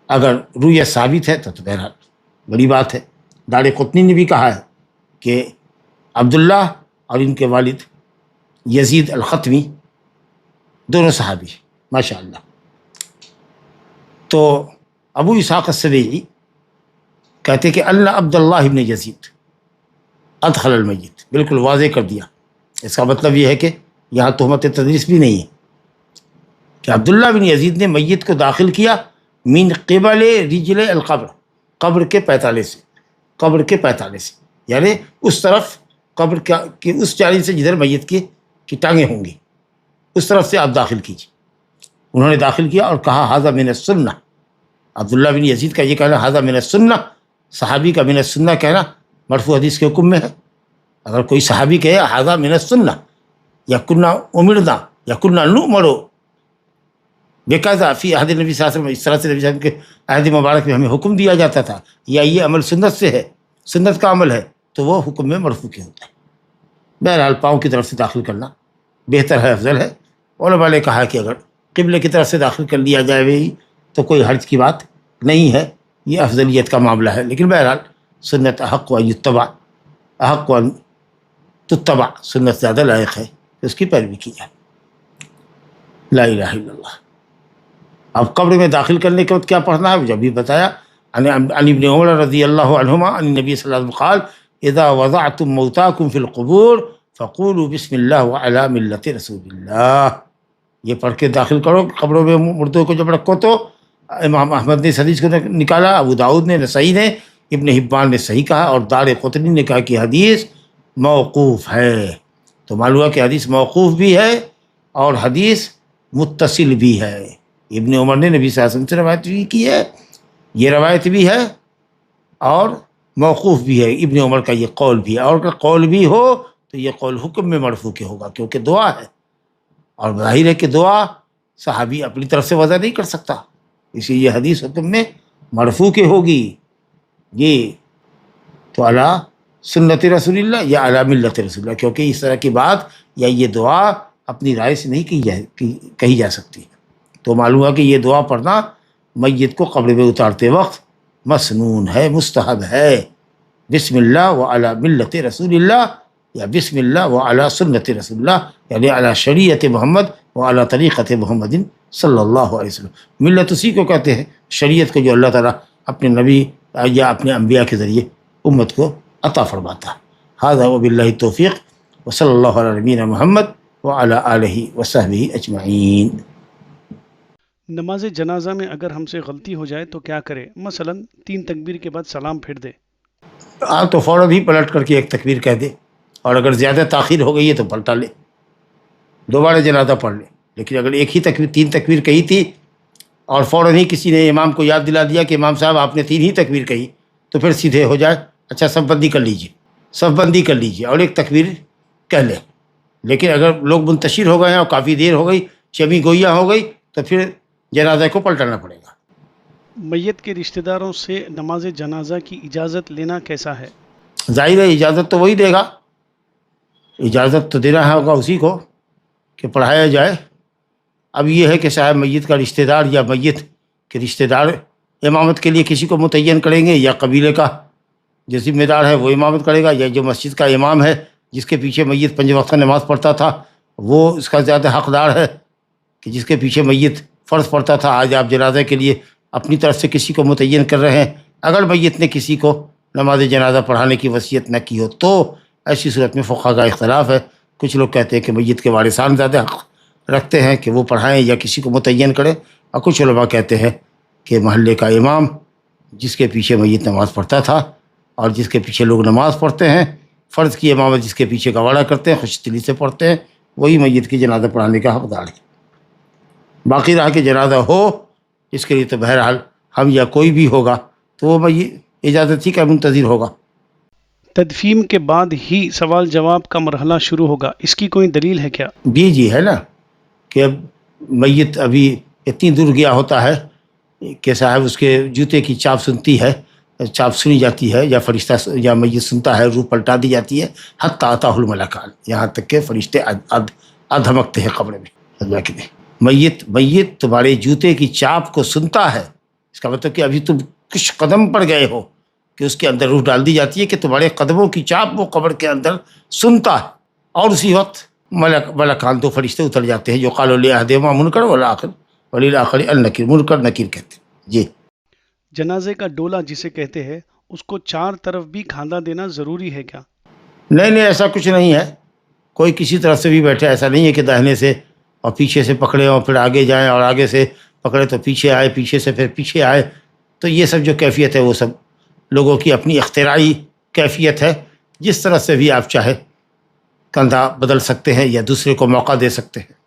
اگر رویت ثابت ہے تو بہرحال بڑی بات ہے. دار قطنی نے بھی کہا ہے کہ عبداللہ اور ان کے والد یزید الختمی دونوں صحابی ہیں ماشاء اللہ. تو ابو اسحاق السبیعی کہتے کہ اللہ عبداللہ ابن یزید، ادخل المیت، بالکل واضح کر دیا۔ اس کا مطلب یہ ہے کہ یہاں تہمت تدریس بھی نہیں ہے کہ عبداللہ بن یزید نے میت کو داخل کیا من قبل رجل القبر، قبر کے پیتالے سے، قبر کے پیتالے سے، یعنی اس طرف قبر کی اس جانب سے جدھر میت کی ٹانگیں ہوں گی، اس طرف سے آپ داخل کیجیے۔ انہوں نے داخل کیا اور کہا ھذا من السنہ، عبداللہ بن یزید کا یہ کہنا ھذا من السنہ، صحابی کا من السنہ کہنا مرفوع حدیث کے حکم میں ہے۔ اگر کوئی صحابی کہے ھذا من السنہ یا کنا امرنا یا کنا نؤمر بکذا فی عہد نبی صلی اللہ علیہ وسلم، اس طرح سے نبی صلی اللہ علیہ وسلم کے عہد مبارک میں ہمیں حکم دیا جاتا تھا، یا یہ عمل سنت سے ہے، سنت کا عمل ہے، تو وہ حکم میں مرفوع کے ہوتا ہے۔ بہرحال پاؤں کی طرف سے داخل کرنا بہتر ہے، افضل ہے۔ علماء نے کہا کہ اگر قبلے کی طرف سے داخل کر لیا جائے بھی تو کوئی حرج کی بات نہیں ہے، یہ افضلیت کا معاملہ ہے، لیکن بہرحال سنت احق و یتبع، احق و تتبع، سنت زیادہ لائق ہے کہ اس کی پیروی کی جائے۔ لا الہ الا اللہ۔ اب قبر میں داخل کرنے کے وقت کیا پڑھنا ہے، جب بھی بتایا، عن ابن عمر رضی اللہ عنہما عن النبی صلی اللہ علیہ وسلم قال اذا وضعتم موتاکم فی القبور فقولوا بسم اللہ وعلی ملت رسول اللہ۔ یہ پڑھ کے داخل کرو قبروں میں مردوں کو جب رکھو تو۔ امام احمد نے اس حدیث کو نکالا، ابو داؤد نے، نسائی نے، ابن حبان نے صحیح کہا، اور دار قطنی نے کہا کہ حدیث موقوف ہے۔ تو معلوم ہوا کہ حدیث موقوف بھی ہے اور حدیث متصل بھی ہے۔ ابن عمر نے نبی صلی اللہ علیہ وسلم سے روایت بھی کی ہے، یہ روایت بھی ہے اور موقوف بھی ہے، ابن عمر کا یہ قول بھی ہے، اور اگر قول بھی ہو تو یہ قول حکم میں مرفوع کے ہوگا، کیونکہ دعا ہے، اور ظاہر ہے کہ دعا صحابی اپنی طرف سے وضع نہیں کر سکتا، اسی لیے حدیث حکم میں مرفوع کے ہوگی۔ یہ تو علی سنت رسول اللہ یا علی ملت رسول اللہ، کیونکہ اس طرح کی بات یا یہ دعا اپنی رائے سے نہیں کہی جا سکتی۔ تو معلوم ہے کہ یہ دعا پڑھنا میت کو قبر میں اتارتے وقت مسنون ہے، مستحب ہے۔ بسم اللہ وعلی ملت رسول اللہ یا بسم اللہ وعلی سنت رسول اللہ، یعنی علی شریعت محمد وعلی طریقت محمد صلی اللہ علیہ وسلم۔ ملت اسی کو کہتے ہیں، شریعت کو جو اللہ تعالیٰ اپنے نبی یا اپنے انبیاء کے ذریعے امت کو عطا فرماتا ہے۔ ھذا وباللہ التوفیق وصلی اللہ علی نبینا محمد وعلی آلہ وصحبہ اجمعین۔ نماز جنازہ میں اگر ہم سے غلطی ہو جائے تو کیا کرے؟ مثلا 3 تکبیر کے بعد سلام پھیر دے۔ آپ تو فوراً ہی پلٹ کر کے ایک تکبیر کہہ دے، اور اگر زیادہ تاخیر ہو گئی ہے تو پلٹا لے، دوبارہ جنازہ پڑھ لے۔ لیکن اگر ایک ہی تکبیر 3 تکبیر کہی تھی اور فوراً ہی کسی نے امام کو یاد دلا دیا کہ امام صاحب آپ نے 3 ہی تکبیر کہی، تو پھر سیدھے ہو جائے، اچھا صف بندی کر لیجیے، صف بندی کر لیجیے اور ایک تکبیر کہہ لے۔ لیکن اگر لوگ منتشر ہو گئے ہیں اور کافی دیر ہو گئی، شمی گوئیاں ہو گئی، تو پھر جنازہ کو پلٹانا پڑے گا۔ میت کے رشتہ داروں سے نماز جنازہ کی اجازت لینا کیسا ہے؟ ظاہر ہے اجازت تو وہی دے گا، اجازت تو دینا ہوگا اسی کو کہ پڑھایا جائے۔ اب یہ ہے کہ صاحب میت کا رشتہ دار یا میت کے رشتہ دار امامت کے لیے کسی کو متعین کریں گے، یا قبیلے کا جو ذمہ دار ہے وہ امامت کرے گا، یا جو مسجد کا امام ہے جس کے پیچھے میت 5 وقت نماز پڑھتا تھا وہ اس کا زیادہ حقدار ہے کہ جس کے پیچھے میت فرض پڑھتا تھا، آج آپ جنازہ کے لیے اپنی طرف سے کسی کو متعین کر رہے ہیں۔ اگر میت نے کسی کو نماز جنازہ پڑھانے کی وصیت نہ کی ہو تو ایسی صورت میں فقہا کا اختلاف ہے۔ کچھ لوگ کہتے ہیں کہ میت کے وارثان زیادہ حق رکھتے ہیں کہ وہ پڑھائیں یا کسی کو متعین کریں، اور کچھ علماء کہتے ہیں کہ محلے کا امام جس کے پیچھے میت نماز پڑھتا تھا اور جس کے پیچھے لوگ نماز پڑھتے ہیں، فرض کی امامت جس کے پیچھے گواڑا کرتے ہیں، خوش دلی سے پڑھتے ہیں، وہی میت کی جنازہ پڑھانے کا حقدار ہے۔ باقی رہا کہ جنازہ ہو، اس کے لیے تو بہرحال ہم یا کوئی بھی ہوگا تو وہ اجازت ہی کا منتظر ہوگا۔ تدفین کے بعد ہی سوال جواب کا مرحلہ شروع ہوگا، اس کی کوئی دلیل ہے کیا؟ جی ہے نا، کہ اب میت ابھی اتنی دور گیا ہوتا ہے کہ صاحب اس کے جوتے کی چاپ سنتی ہے، چاپ سنی جاتی ہے، یا فرشتہ یا میت سنتا ہے، روح پلٹا دی جاتی ہے، حتی اتاہ الملکان، یہاں تک کہ فرشتے ادھمکتے ہیں قبر میں۔ اللہ کے میت تمہارے جوتے کی چاپ کو سنتا ہے، اس کا مطلب کہ ابھی تم کچھ قدم پر گئے ہو کہ اس کے اندر روح ڈال دی جاتی ہے کہ تمہارے قدموں کی چاپ وہ قبر کے اندر سنتا ہے، اور اسی وقت ملکان 2 فرشتے اتر جاتے ہیں جو قالوا لأحدهما منکر وللآخر النکیر، منکر نکیر کہتے ہیں۔ جی جنازے کا ڈولہ جسے کہتے ہیں، اس کو 4 طرف بھی کھانا دینا ضروری ہے کیا؟ نہیں نہیں، ایسا کچھ نہیں ہے، کوئی کسی طرف سے بھی بیٹھے، ایسا نہیں ہے کہ داہنے سے اور پیچھے سے پکڑے اور پھر آگے جائیں، اور آگے سے پکڑے تو پیچھے آئے، پیچھے سے پھر پیچھے آئے. تو یہ سب جو کیفیت ہے وہ سب لوگوں کی اپنی اختراعی کیفیت ہے. جس طرح سے بھی آپ چاہے کندھا بدل سکتے ہیں یا دوسرے کو موقع دے سکتے ہیں.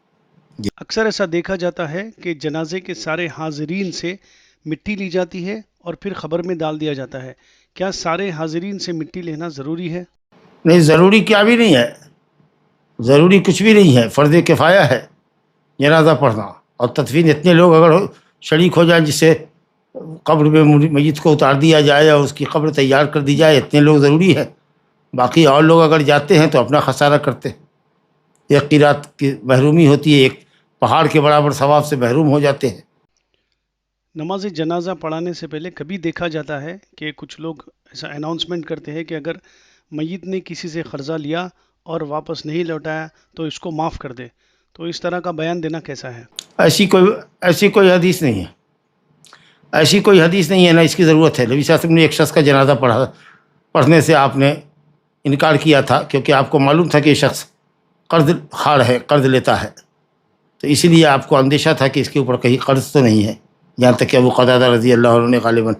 اکثر ایسا دیکھا جاتا ہے کہ جنازے کے سارے حاضرین سے مٹی لی جاتی ہے اور پھر قبر میں ڈال دیا جاتا ہے. کیا سارے حاضرین سے مٹی لینا ضروری ہے؟ نہیں، ضروری کیا بھی نہیں ہے، ضروری کچھ بھی نہیں ہے. فرض کفایہ ہے جنازہ پڑھنا، اور تدفین اتنے لوگ اگر شریک ہو جائیں جس سے قبر میں میت کو اتار دیا جائے اور اس کی قبر تیار کر دی جائے، اتنے لوگ ضروری ہے. باقی اور لوگ اگر جاتے ہیں تو اپنا خسارہ کرتے ہیں. ایک قیرات کی محرومی ہوتی ہے، ایک پہاڑ کے برابر ثواب سے محروم ہو جاتے ہیں. نماز جنازہ پڑھانے سے پہلے کبھی دیکھا جاتا ہے کہ کچھ لوگ ایسا اناؤنسمنٹ کرتے ہیں کہ اگر میت نے کسی سے قرضہ لیا اور واپس نہیں لوٹایا تو اس کو معاف کر دے. تو اس طرح کا بیان دینا کیسا ہے؟ ایسی کوئی حدیث نہیں ہے، ایسی کوئی حدیث نہیں ہے، نہ اس کی ضرورت ہے. نبی صلی اللہ علیہ وسلم نے ایک شخص کا جنازہ پڑھنے سے آپ نے انکار کیا تھا، کیونکہ آپ کو معلوم تھا کہ یہ شخص قرض خواڑ ہے، قرض لیتا ہے. تو اسی لیے آپ کو اندیشہ تھا کہ اس کے اوپر کہیں قرض تو نہیں ہے. یہاں تک کہ ابو قتادہ رضی اللہ عنہ نے غالباً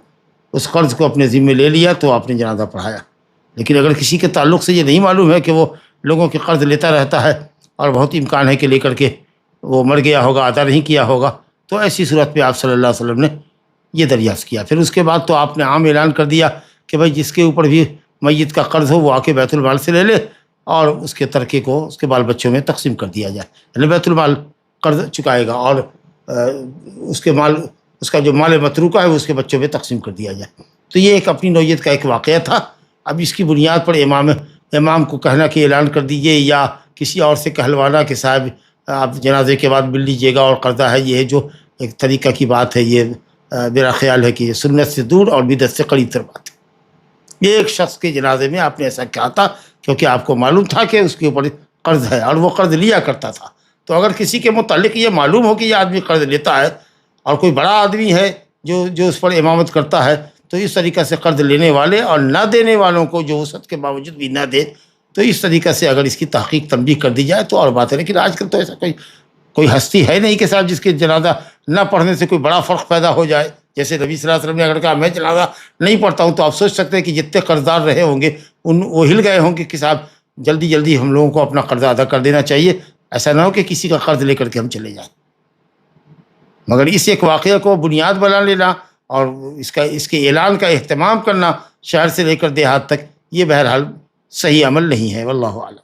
اس قرض کو اپنے ذمے لے لیا تو آپ نے جنازہ پڑھایا. لیکن اگر کسی کے تعلق سے یہ نہیں معلوم ہے کہ وہ لوگوں کے قرض لیتا رہتا ہے اور بہت امکان ہے کہ لے کر کے وہ مر گیا ہوگا، ادا نہیں کیا ہوگا، تو ایسی صورت پہ آپ صلی اللہ علیہ وسلم نے یہ دریافت کیا. پھر اس کے بعد تو آپ نے عام اعلان کر دیا کہ بھائی جس کے اوپر بھی میت کا قرض ہو وہ آ کے بیت المال سے لے لے اور اس کے ترکے کو اس کے بال بچوں میں تقسیم کر دیا جائے. یعنی بیت المال قرض چکائے گا اور اس کا جو مال متروکہ ہے وہ اس کے بچوں میں تقسیم کر دیا جائے. تو یہ ایک اپنی نوعیت کا ایک واقعہ تھا. اب اس کی بنیاد پر امام کو کہنا کہ اعلان کر دیجئے یا کسی اور سے کہلوانا کہ صاحب آپ جنازے کے بعد مل لیجیے گا اور قرضہ ہے، یہ ہے جو ایک طریقہ کی بات ہے. یہ میرا خیال ہے کہ یہ سنت سے دور اور بدعت سے قریب تر بات ہے. یہ ایک شخص کے جنازے میں آپ نے ایسا کیا تھا کیونکہ آپ کو معلوم تھا کہ اس کے اوپر قرض ہے اور وہ قرض لیا کرتا تھا. تو اگر کسی کے متعلق یہ معلوم ہو کہ یہ آدمی قرض لیتا ہے اور کوئی بڑا آدمی ہے جو اس پر امامت کرتا ہے، تو اس طریقہ سے قرض لینے والے اور نہ دینے والوں کو جو وسعت کے باوجود بھی نہ دے، تو اس طریقہ سے اگر اس کی تحقیق تنبیہ کر دی جائے تو اور بات ہے. لیکن آج کل تو ایسا کوئی ہستی ہے نہیں کہ صاحب جس کے جنازہ نہ پڑھنے سے کوئی بڑا فرق پیدا ہو جائے. جیسے نبی صلی اللہ علیہ وسلم نے اگر کہا میں جنازہ نہیں پڑھتا ہوں تو آپ سوچ سکتے ہیں کہ جتنے قرض دار رہے ہوں گے وہ ہل گئے ہوں گے کہ صاحب جلدی ہم لوگوں کو اپنا قرضہ ادا کر دینا چاہیے. ایسا نہ ہو کہ کسی کا قرض لے کر کے ہم چلے جائیں. مگر اس ایک واقعہ کو بنیاد بنا لینا اور اس کے اعلان کا اہتمام کرنا شہر سے لے کر دیہات تک، یہ بہرحال صحیح عمل نہیں ہے. واللہ اعلم.